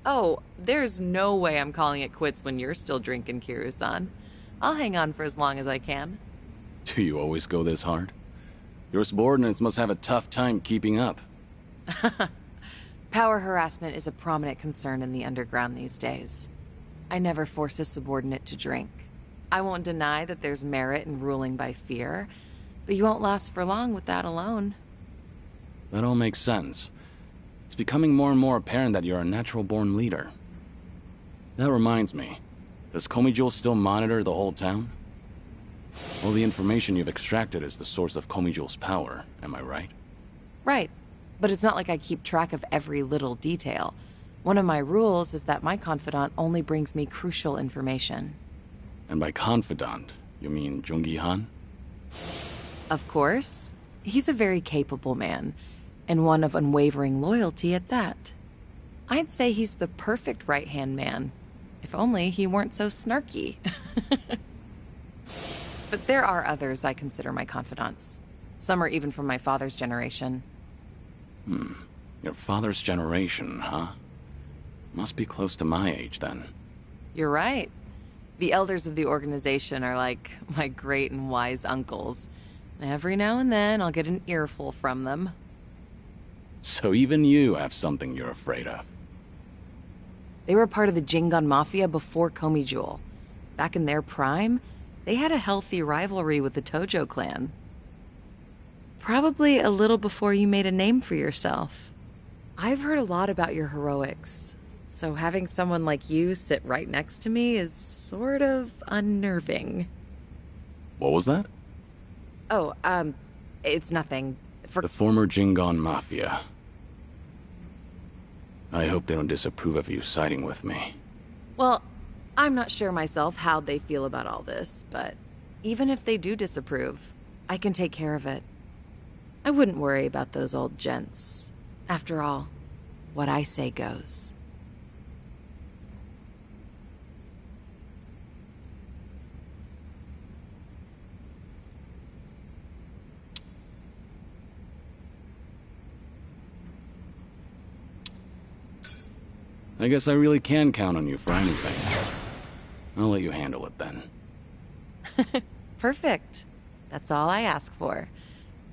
Oh, there's no way I'm calling it quits when you're still drinking, Kiryu-san. I'll hang on for as long as I can. Do you always go this hard? Your subordinates must have a tough time keeping up. Power harassment is a prominent concern in the underground these days. I never force a subordinate to drink. I won't deny that there's merit in ruling by fear, but you won't last for long with that alone. That all makes sense. It's becoming more and more apparent that you're a natural-born leader. That reminds me, does Komijul still monitor the whole town? All the information you've extracted is the source of Komijul's power, am I right? Right, but it's not like I keep track of every little detail. One of my rules is that my confidant only brings me crucial information. And by confidant, you mean Jungi-han? Of course. He's a very capable man, and one of unwavering loyalty at that. I'd say he's the perfect right-hand man, if only he weren't so snarky. But there are others I consider my confidants. Some are even from my father's generation. Your father's generation, huh? Must be close to my age, then. You're right. The elders of the organization are like my great and wise uncles. Every now and then, I'll get an earful from them. So even you have something you're afraid of. They were part of the Jingon Mafia before Komijul. Back in their prime, they had a healthy rivalry with the Tojo clan. Probably a little before you made a name for yourself. I've heard a lot about your heroics, so having someone like you sit right next to me is sort of unnerving. What was that? Oh, it's nothing. The former Jingon Mafia. I hope they don't disapprove of you siding with me. Well, I'm not sure myself how they feel about all this, but even if they do disapprove, I can take care of it. I wouldn't worry about those old gents. After all, what I say goes. I guess I really can count on you for anything. I'll let you handle it then. Perfect. That's all I ask for.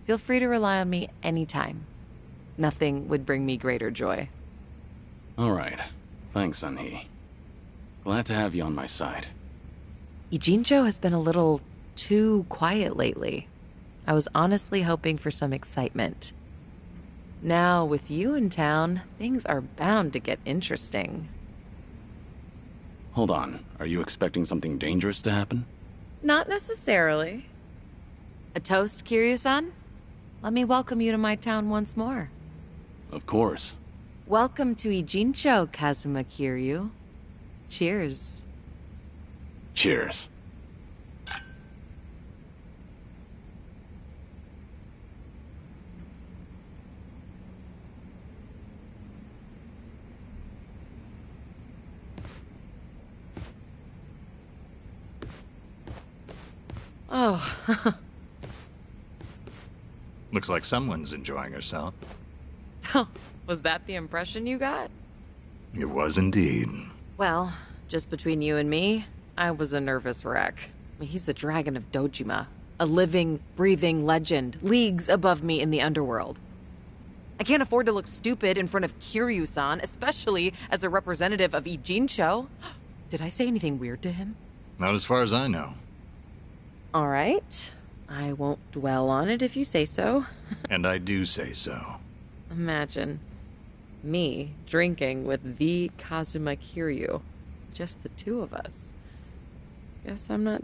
Feel free to rely on me anytime. Nothing would bring me greater joy. All right. Thanks, Sunhee. Glad to have you on my side. Ijincho has been a little too quiet lately. I was honestly hoping for some excitement. Now, with you in town, things are bound to get interesting. Hold on. Are you expecting something dangerous to happen? Not necessarily. A toast, Kiryu-san? Let me welcome you to my town once more. Of course. Welcome to Ijincho, Kazuma Kiryu. Cheers. Cheers. Oh. Looks like someone's enjoying herself. Was that the impression you got? It was indeed. Well, just between you and me, I was a nervous wreck. He's the Dragon of Dojima, a living, breathing legend, leagues above me in the underworld. I can't afford to look stupid in front of Kiryu-san, especially as a representative of Ijincho. Did I say anything weird to him? Not as far as I know. All right. I won't dwell on it if you say so. And I do say so. Imagine me drinking with the Kazuma Kiryu. Just the two of us. Guess I'm not...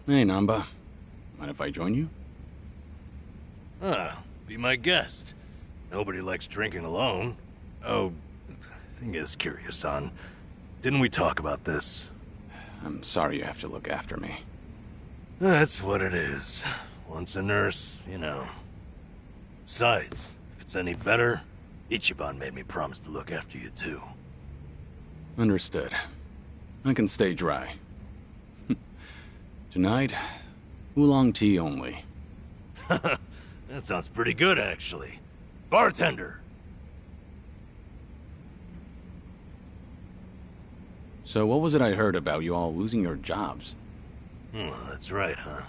Hey, Namba. Mind if I join you? Be my guest. Nobody likes drinking alone. Oh, thing is, Kiryu-san, didn't we talk about this? I'm sorry you have to look after me. That's what it is. Once a nurse, you know. Besides, if it's any better, Ichiban made me promise to look after you too. Understood. I can stay dry. Tonight, oolong tea only. That sounds pretty good, actually. Bartender! So what was it I heard about you all losing your jobs? That's right, huh?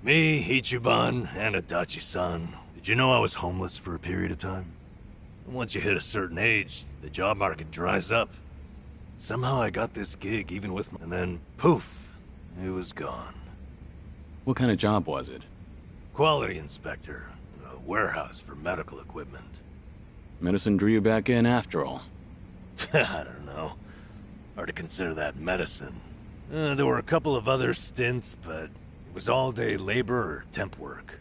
Me, Ichiban, and Adachi-san. Did you know I was homeless for a period of time? And once you hit a certain age, the job market dries up. Somehow I got this gig, even with and then, poof, it was gone. What kind of job was it? Quality inspector, in a warehouse for medical equipment. Medicine drew you back in after all. I don't know. Hard to consider that medicine. There were a couple of other stints, but it was all-day labor or temp work.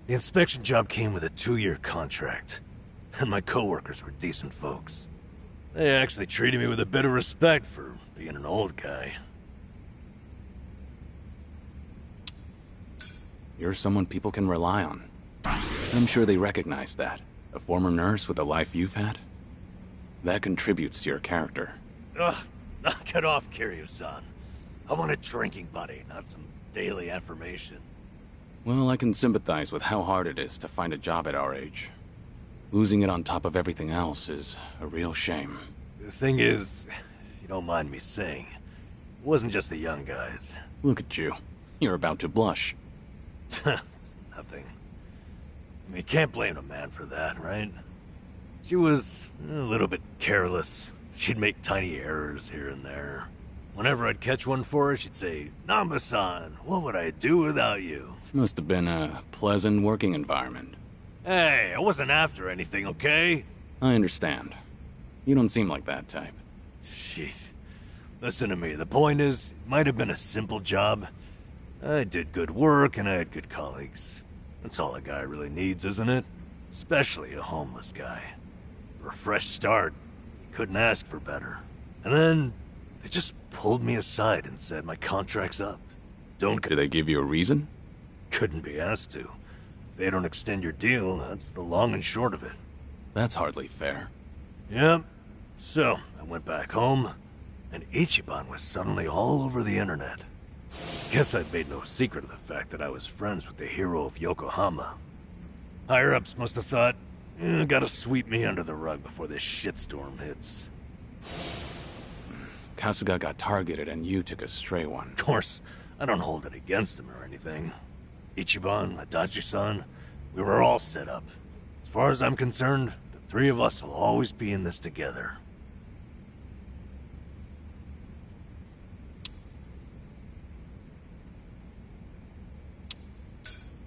The inspection job came with a 2-year contract, and my coworkers were decent folks. They actually treated me with a bit of respect for being an old guy. You're someone people can rely on. I'm sure they recognize that. A former nurse with the life you've had? That contributes to your character. Ugh, knock it off, Kiryu-san. I want a drinking buddy, not some daily affirmation. Well, I can sympathize with how hard it is to find a job at our age. Losing it on top of everything else is a real shame. The thing is, if you don't mind me saying, it wasn't just the young guys. Look at you. You're about to blush. Nothing. I mean, you can't blame a man for that, right? She was a little bit careless. She'd make tiny errors here and there. Whenever I'd catch one for her, she'd say, "Namba-san, what would I do without you?" Must have been a pleasant working environment. Hey, I wasn't after anything, okay? I understand. You don't seem like that type. Sheesh. Listen to me, the point is, it might have been a simple job. I did good work and I had good colleagues. That's all a guy really needs, isn't it? Especially a homeless guy. For a fresh start, you couldn't ask for better. And then, they just pulled me aside and said my contract's up. Did they give you a reason? Couldn't be asked to. If they don't extend your deal, that's the long and short of it. That's hardly fair. Yep. So, I went back home, and Ichiban was suddenly all over the internet. Guess I'd made no secret of the fact that I was friends with the hero of Yokohama. Higher-ups must have thought, gotta sweep me under the rug before this shitstorm hits. Kasuga got targeted and you took a stray one. Of course, I don't hold it against him or anything. Ichiban, Adachi-san, we were all set up. As far as I'm concerned, the three of us will always be in this together.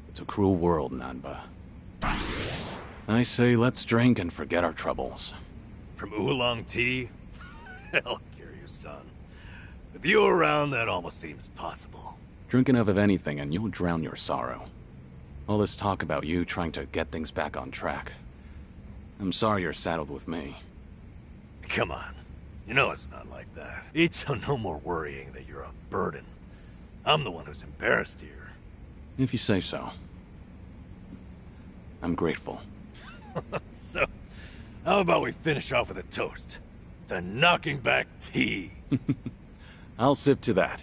It's a cruel world, Nanba. I say let's drink and forget our troubles. From oolong tea? Hell, Kiryu-san. With you around, that almost seems possible. Drink enough of anything and you'll drown your sorrow. All this talk about you trying to get things back on track. I'm sorry you're saddled with me. Come on. You know it's not like that. It's no more worrying that you're a burden. I'm the one who's embarrassed here. If you say so. I'm grateful. So, how about we finish off with a toast? To knocking back tea. I'll sip to that.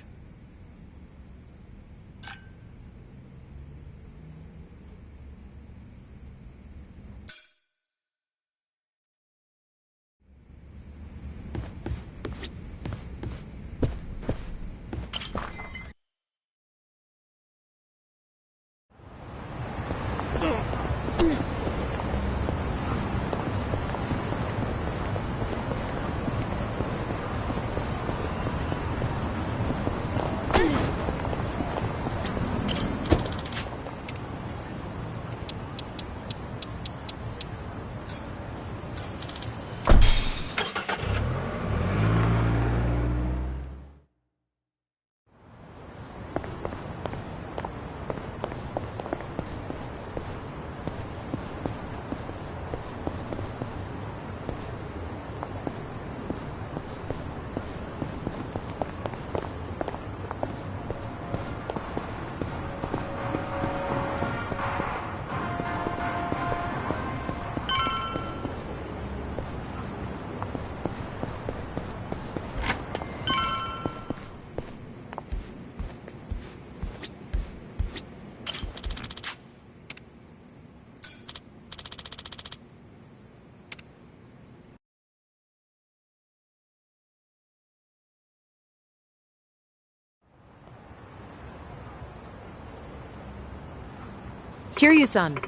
Kiryu-san.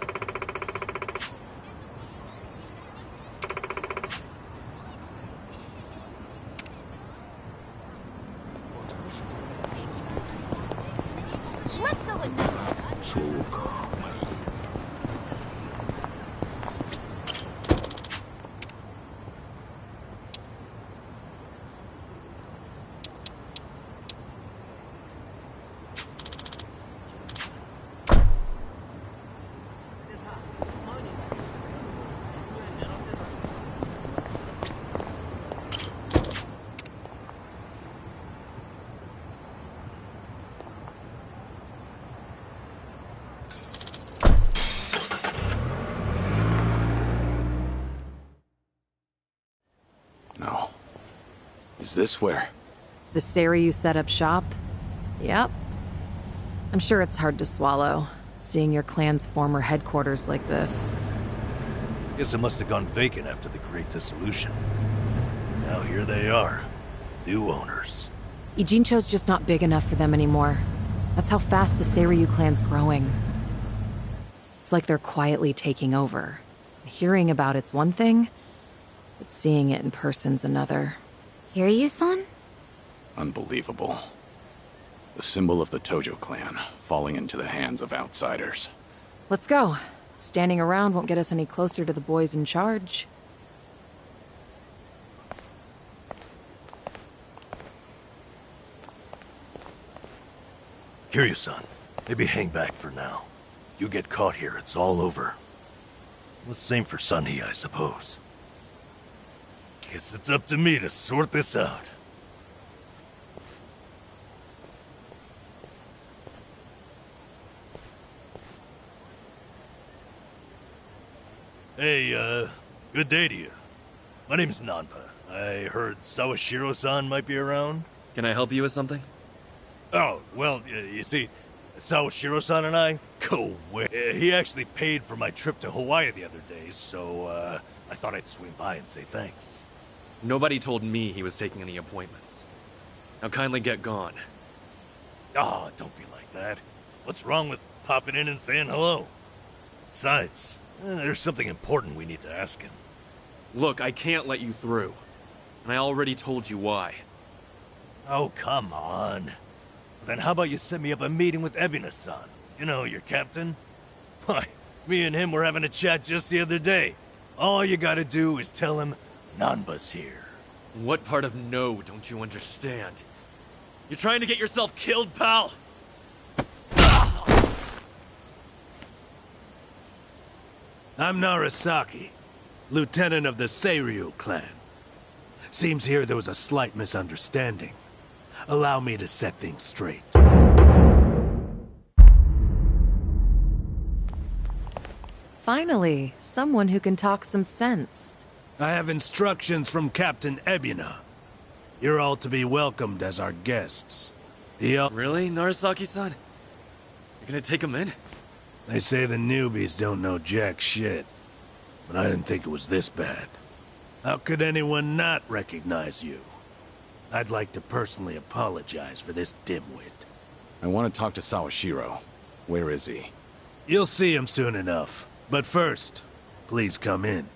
Let's go with this. No. Is this where? The Seiryu set up shop? Yep. I'm sure it's hard to swallow, seeing your clan's former headquarters like this. Guess it must have gone vacant after the Great Dissolution. Now here they are. New owners. Ijincho's just not big enough for them anymore. That's how fast the Seiryu clan's growing. It's like they're quietly taking over. Hearing about it's one thing, but seeing it in person's another. Kiryu-san? Unbelievable. The symbol of the Tojo clan, falling into the hands of outsiders. Let's go. Standing around won't get us any closer to the boys in charge. Kiryu-san, maybe hang back for now. If you get caught here, it's all over. Well, the same for Sunny, I suppose. Guess it's up to me to sort this out. Hey, good day to you. My name's Nanpa. I heard Sawashiro-san might be around. Can I help you with something? Oh, well, you see, Sawashiro-san and I go way. He actually paid for my trip to Hawaii the other day, so, I thought I'd swing by and say thanks. Nobody told me he was taking any appointments. Now kindly get gone. Oh, don't be like that. What's wrong with popping in and saying hello? Besides, there's something important we need to ask him. Look, I can't let you through. And I already told you why. Oh, come on. Then how about you set me up a meeting with Ebina-san? You know, your captain? Why, me and him were having a chat just the other day. All you gotta do is tell him Nanba's here. What part of no don't you understand? You're trying to get yourself killed, pal? I'm Narasaki, lieutenant of the Seiryu clan. Seems here there was a slight misunderstanding. Allow me to set things straight. Finally, someone who can talk some sense. I have instructions from Captain Ebuna. You're all to be welcomed as our guests. Really, Narasaki-san? You're gonna take him in? They say the newbies don't know jack shit. But I didn't think it was this bad. How could anyone not recognize you? I'd like to personally apologize for this dimwit. I want to talk to Sawashiro. Where is he? You'll see him soon enough. But first, please come in.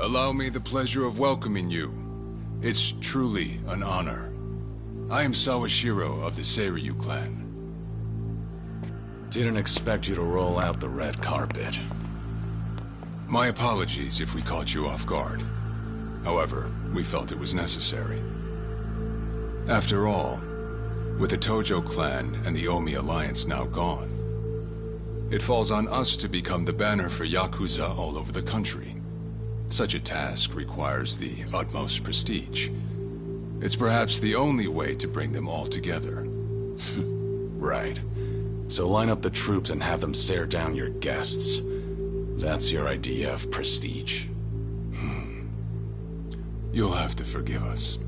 Allow me the pleasure of welcoming you. It's truly an honor. I am Sawashiro of the Seiryu clan. Didn't expect you to roll out the red carpet. My apologies if we caught you off guard. However, we felt it was necessary. After all, with the Tojo clan and the Omi alliance now gone, it falls on us to become the banner for Yakuza all over the country. Such a task requires the utmost prestige. It's perhaps the only way to bring them all together. Right. So line up the troops and have them stare down your guests. That's your idea of prestige. You'll have to forgive us.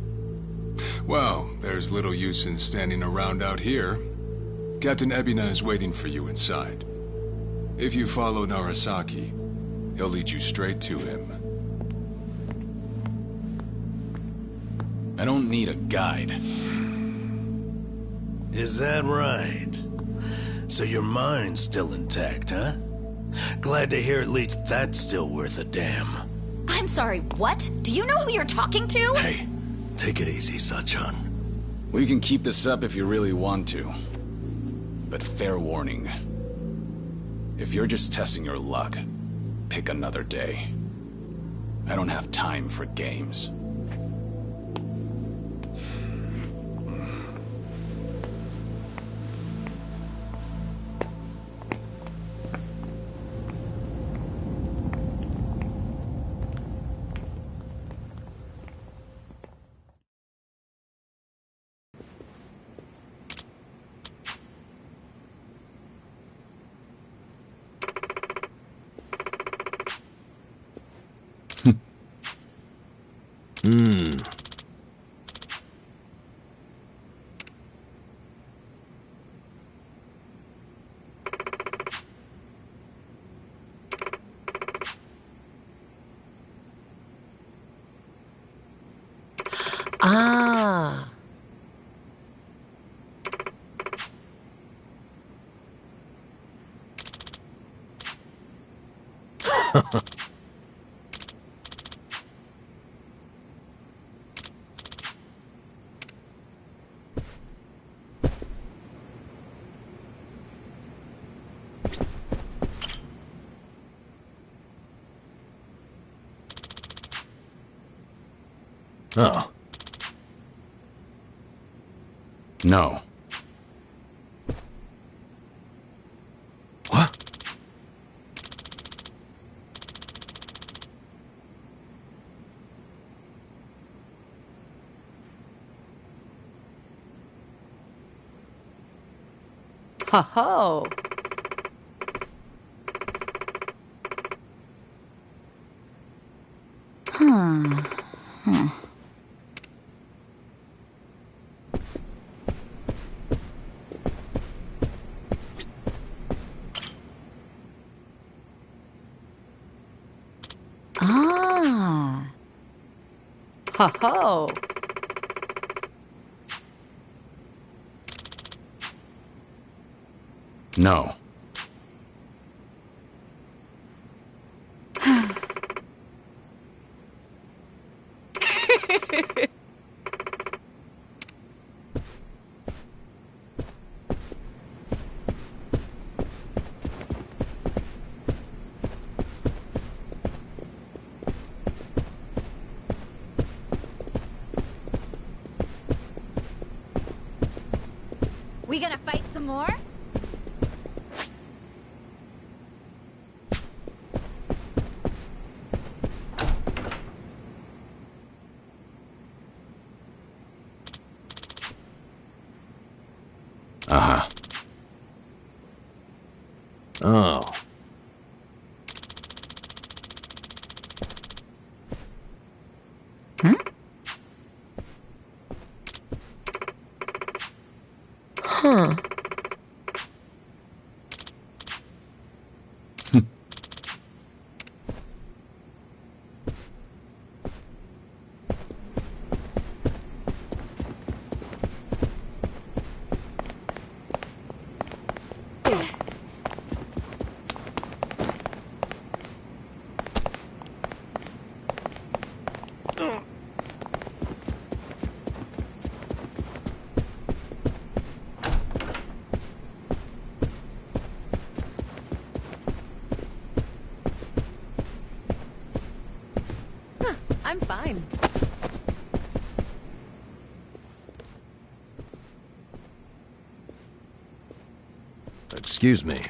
Well, there's little use in standing around out here. Captain Ebuna is waiting for you inside. If you follow Narasaki, he'll lead you straight to him. I don't need a guide. Is that right? So your mind's still intact, huh? Glad to hear at least that's still worth a damn. I'm sorry, what? Do you know who you're talking to? Hey, take it easy, Sachan. We can keep this up if you really want to. But fair warning. If you're just testing your luck, pick another day. I don't have time for games. Ah. Oh. No. What? Ho-ho! Ah. Ho-ho! No. We gonna fight some more? Uh-huh. Oh. Huh. I'm fine. Excuse me.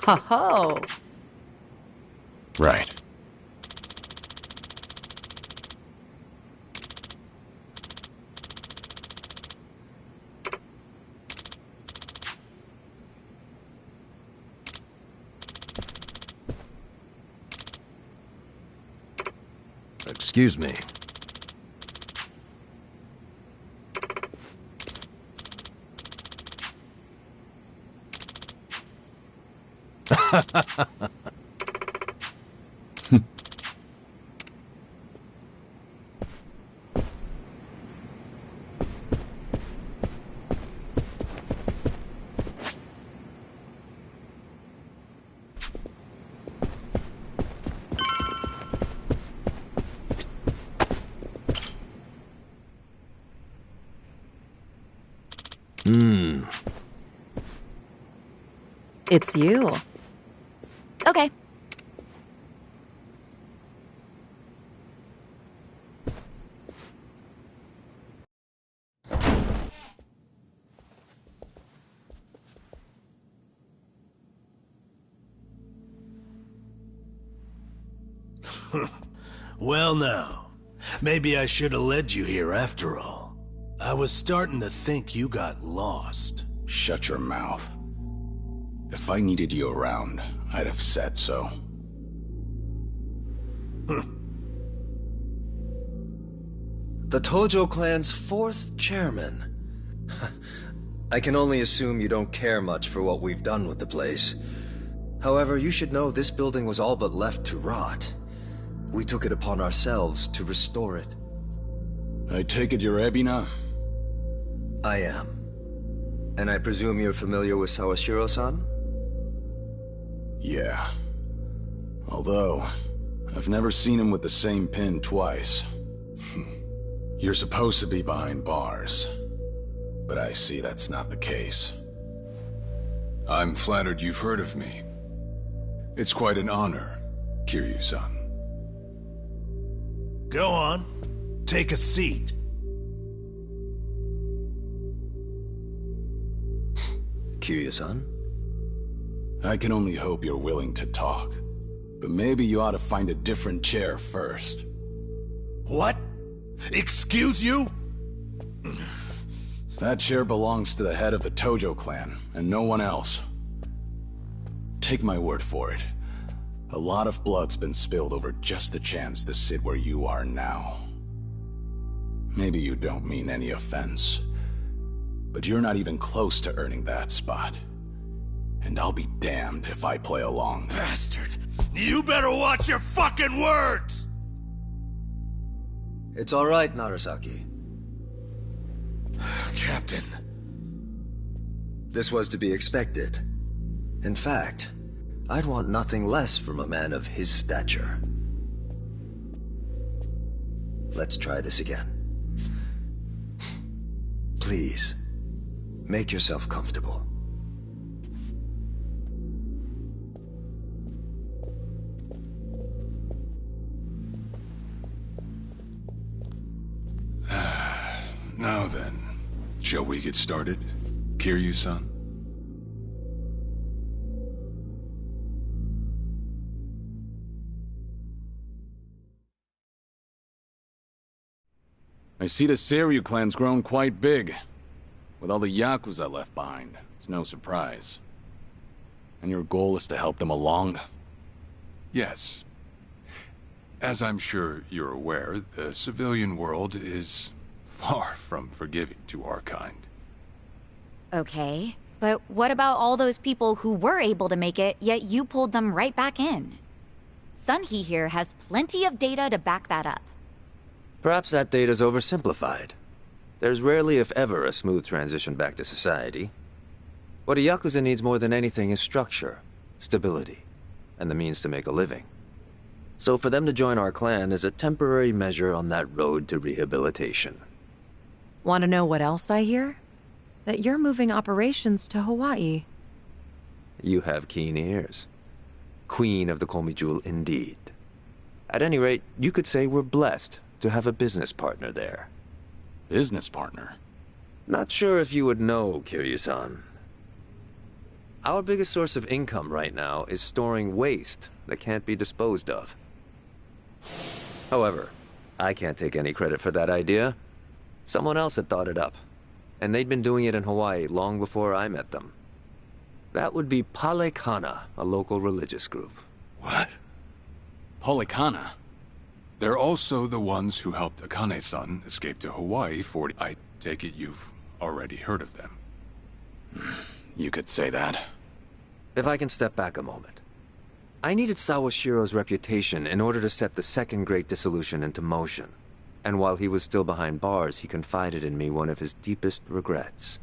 Ho ho. Right. Excuse me. It's you. Okay. Well now, maybe I should have led you here after all. I was starting to think you got lost. Shut your mouth. If I needed you around, I'd have said so. The Tojo clan's 4th chairman. I can only assume you don't care much for what we've done with the place. However, you should know this building was all but left to rot. We took it upon ourselves to restore it. I take it you're Ebina? I am. And I presume you're familiar with Sawashiro-san? Yeah. Although, I've never seen him with the same pin twice. You're supposed to be behind bars. But I see that's not the case. I'm flattered you've heard of me. It's quite an honor, Kiryu-san. Go on. Take a seat. Kiryu-san? I can only hope you're willing to talk. But maybe you ought to find a different chair first. What? Excuse you? That chair belongs to the head of the Tojo clan, and no one else. Take my word for it. A lot of blood's been spilled over just a chance to sit where you are now. Maybe you don't mean any offense, but you're not even close to earning that spot. And I'll be damned if I play along. Bastard! You better watch your fucking words! It's all right, Narasaki. Captain. This was to be expected. In fact, I'd want nothing less from a man of his stature. Let's try this again. Please, make yourself comfortable. Now then, shall we get started, Kiryu-san? I see the Seiryu clan's grown quite big. With all the Yakuza left behind, it's no surprise. And your goal is to help them along? Yes. As I'm sure you're aware, the civilian world is far from forgiving to our kind. Okay, but what about all those people who were able to make it, yet you pulled them right back in? Sunhee here has plenty of data to back that up. Perhaps that data's oversimplified. There's rarely, if ever, a smooth transition back to society. What a Yakuza needs more than anything is structure, stability, and the means to make a living. So for them to join our clan is a temporary measure on that road to rehabilitation. Want to know what else I hear? That you're moving operations to Hawaii. You have keen ears. Queen of the Komi Jewel indeed. At any rate, you could say we're blessed to have a business partner there. Business partner? Not sure if you would know, Kiryu-san. Our biggest source of income right now is storing waste that can't be disposed of. However, I can't take any credit for that idea. Someone else had thought it up, and they'd been doing it in Hawaii long before I met them. That would be Palekana, a local religious group. What? Palekana? They're also the ones who helped Akane-san escape to Hawaii I take it you've already heard of them. You could say that. If I can step back a moment. I needed Sawashiro's reputation in order to set the second great dissolution into motion. And while he was still behind bars, he confided in me one of his deepest regrets.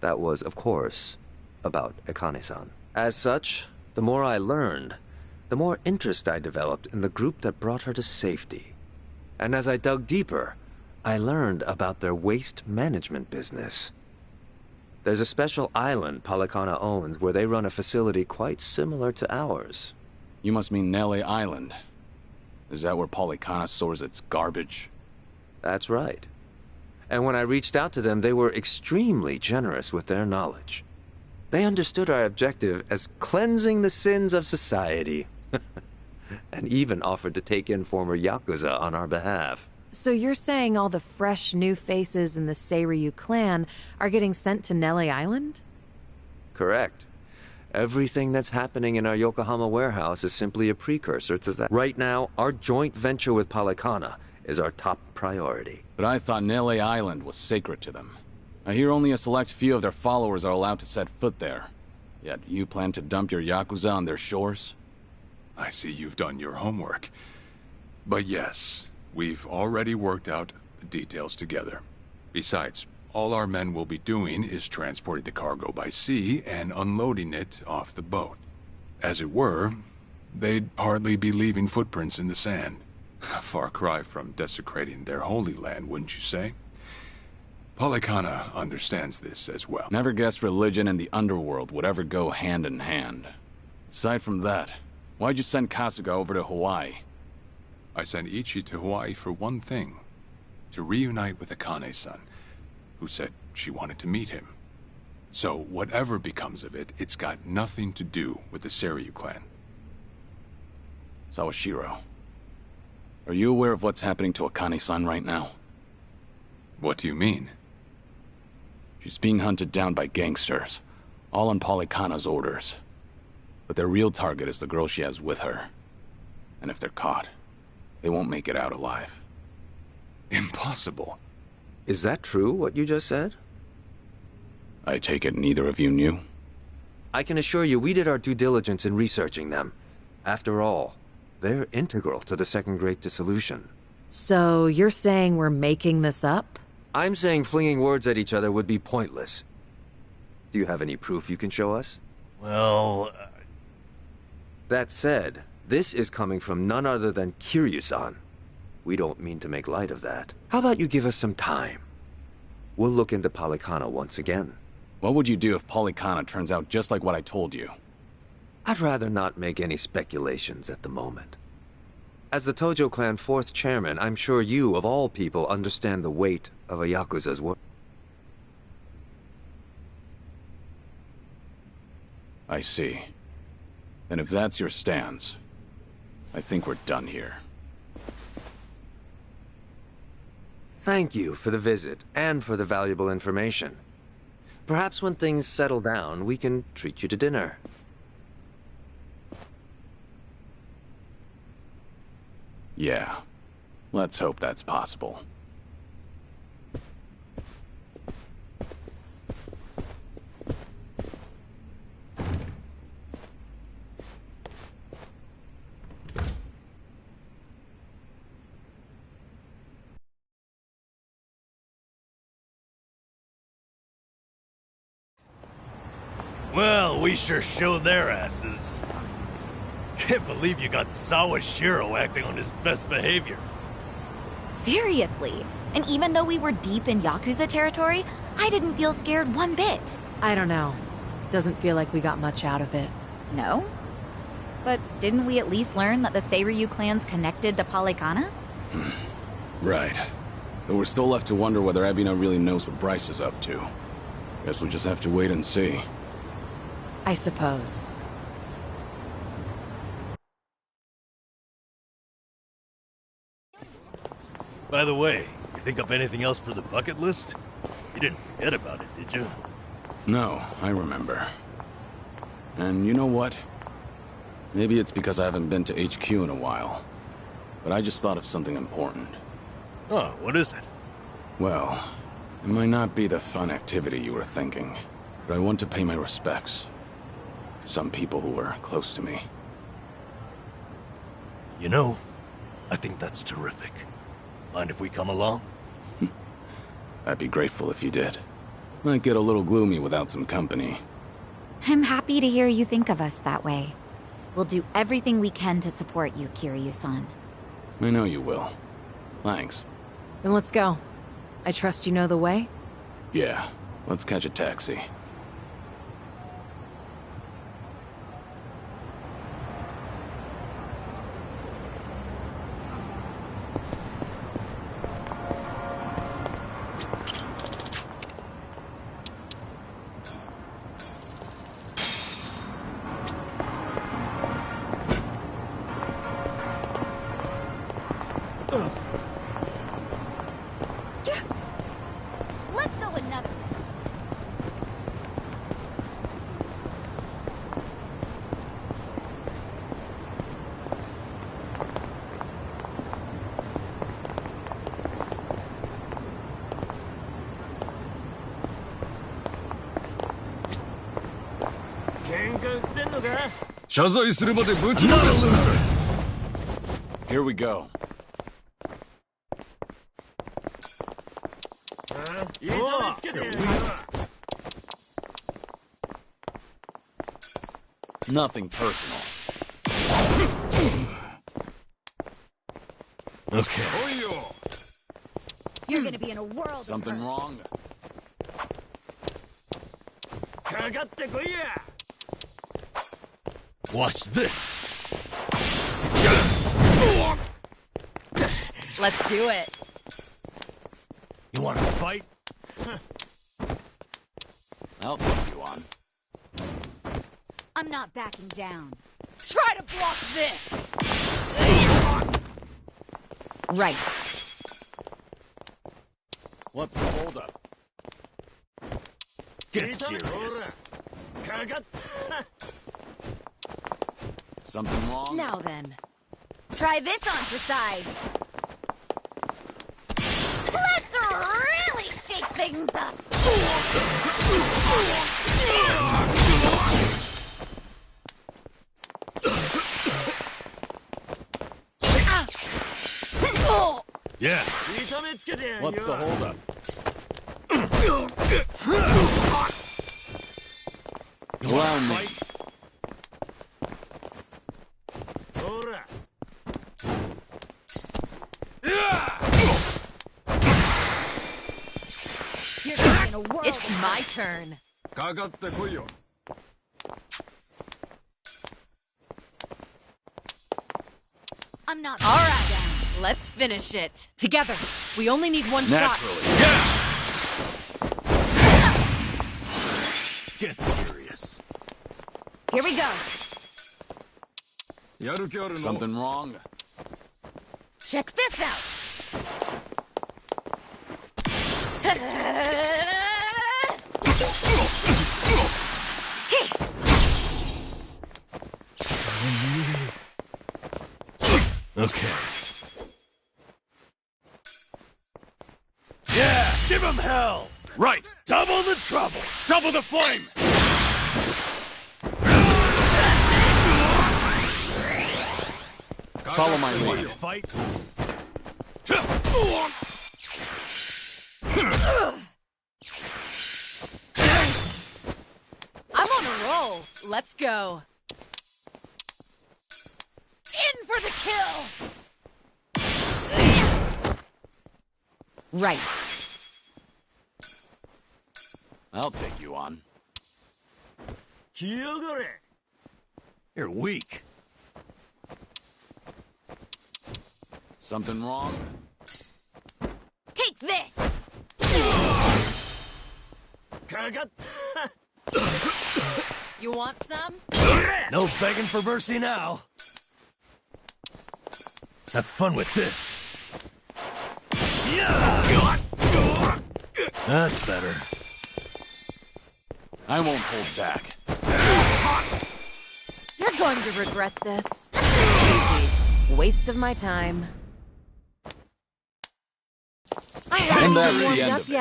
That was, of course, about Akane-san. As such, the more I learned, the more interest I developed in the group that brought her to safety. And as I dug deeper, I learned about their waste management business. There's a special island Palekana owns where they run a facility quite similar to ours. You must mean Llke Island. Is that where Palekana stores its garbage? That's right. And when I reached out to them, they were extremely generous with their knowledge. They understood our objective as cleansing the sins of society. And even offered to take in former Yakuza on our behalf. So you're saying all the fresh new faces in the Seiryu clan are getting sent to Llke Island? Correct. Everything that's happening in our Yokohama warehouse is simply a precursor to that. Right now, our joint venture with Palekana is our top priority. But I thought Llke Island was sacred to them. I hear only a select few of their followers are allowed to set foot there. Yet you plan to dump your Yakuza on their shores? I see you've done your homework. But yes, we've already worked out the details together. Besides, all our men will be doing is transporting the cargo by sea and unloading it off the boat. As it were, they'd hardly be leaving footprints in the sand. A far cry from desecrating their holy land, wouldn't you say? Palekana understands this as well. Never guessed religion and the underworld would ever go hand in hand. Aside from that, why'd you send Kasuga over to Hawaii? I sent Ichi to Hawaii for one thing. To reunite with Akane-san, who said she wanted to meet him. So whatever becomes of it, it's got nothing to do with the Seiryu clan. Sawashiro, are you aware of what's happening to Akane-san right now? What do you mean? She's being hunted down by gangsters, all on Palekana's orders. But their real target is the girl she has with her. And if they're caught, they won't make it out alive. Impossible. Is that true, what you just said? I take it neither of you knew? I can assure you we did our due diligence in researching them. After all, they're integral to the second great dissolution. So you're saying we're making this up? I'm saying flinging words at each other would be pointless. Do you have any proof you can show us? Well... That said, this is coming from none other than Kiryu-san. We don't mean to make light of that. How about you give us some time? We'll look into Palekana once again. What would you do if Palekana turns out just like what I told you? I'd rather not make any speculations at the moment. As the Tojo clan 4th chairman, I'm sure you, of all people, understand the weight of a Yakuza's work. I see. And if that's your stance, I think we're done here. Thank you for the visit, and for the valuable information. Perhaps when things settle down, we can treat you to dinner. Yeah. Let's hope that's possible. Well, we sure showed their asses. Can't believe you got Sawashiro acting on his best behavior. Seriously. And even though we were deep in Yakuza territory, I didn't feel scared one bit. I don't know. Doesn't feel like we got much out of it. No? But didn't we at least learn that the Seiryu clan's connected to Polycana? Right. But we're still left to wonder whether Ebina really knows what Bryce is up to. Guess we'll just have to wait and see. I suppose. By the way, you think up anything else for the bucket list? You didn't forget about it, did you? No, I remember. And you know what? Maybe it's because I haven't been to HQ in a while. But I just thought of something important. Oh, what is it? Well, it might not be the fun activity you were thinking, but I want to pay my respects. Some people who were close to me. You know, I think that's terrific. Mind if we come along? I'd be grateful if you did. Might get a little gloomy without some company. I'm happy to hear you think of us that way. We'll do everything we can to support you, Kiryu-san. I know you will. Thanks. Then let's go. I trust you know the way? Yeah, let's catch a taxi. Let's go another. Here we go. Nothing personal. Okay. You're gonna be in a world Something of hurt. wrong? Watch this. Let's do it. You want to fight? I'll put you on. I'm not backing down. Try to block this! Right. What's the holdup? Get serious. Something wrong? Now then. Try this on for size. Let's really shake things up. Yeah. What's the holdup? Allow me. You're gonna be in a world It's of my hurt. turn. I'm not. All right, let's finish it. Together. We only need one Naturally. shot. Get serious. Here we go. Something wrong? Check this out. Okay. Yeah, give him hell! Right, double the trouble, double the flame! Follow my lead. Fight. I'm on a roll. Let's go. In for the kill! Right. I'll take you on. You're weak. Something wrong? Take this! You want some? No begging for mercy now. Have fun with this. That's better. I won't hold back. You're going to regret this. Easy. Waste of my time. I haven't that's even the warmed end up of it.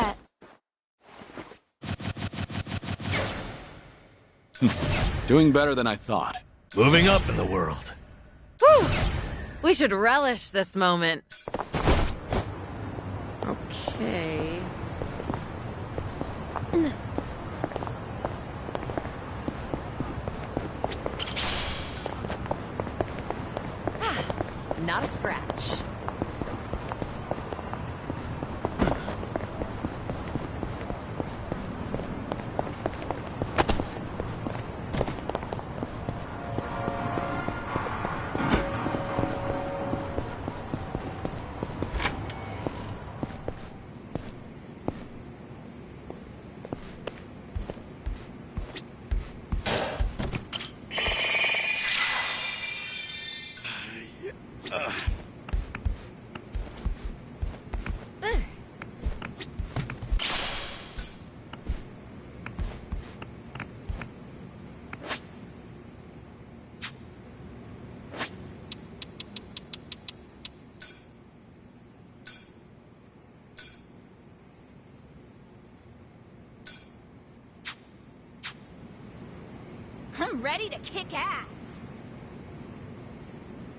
yet. Doing better than I thought. Moving up in the world. Whew. We should relish this moment. Okay. Not a scratch. I'm ready to kick ass.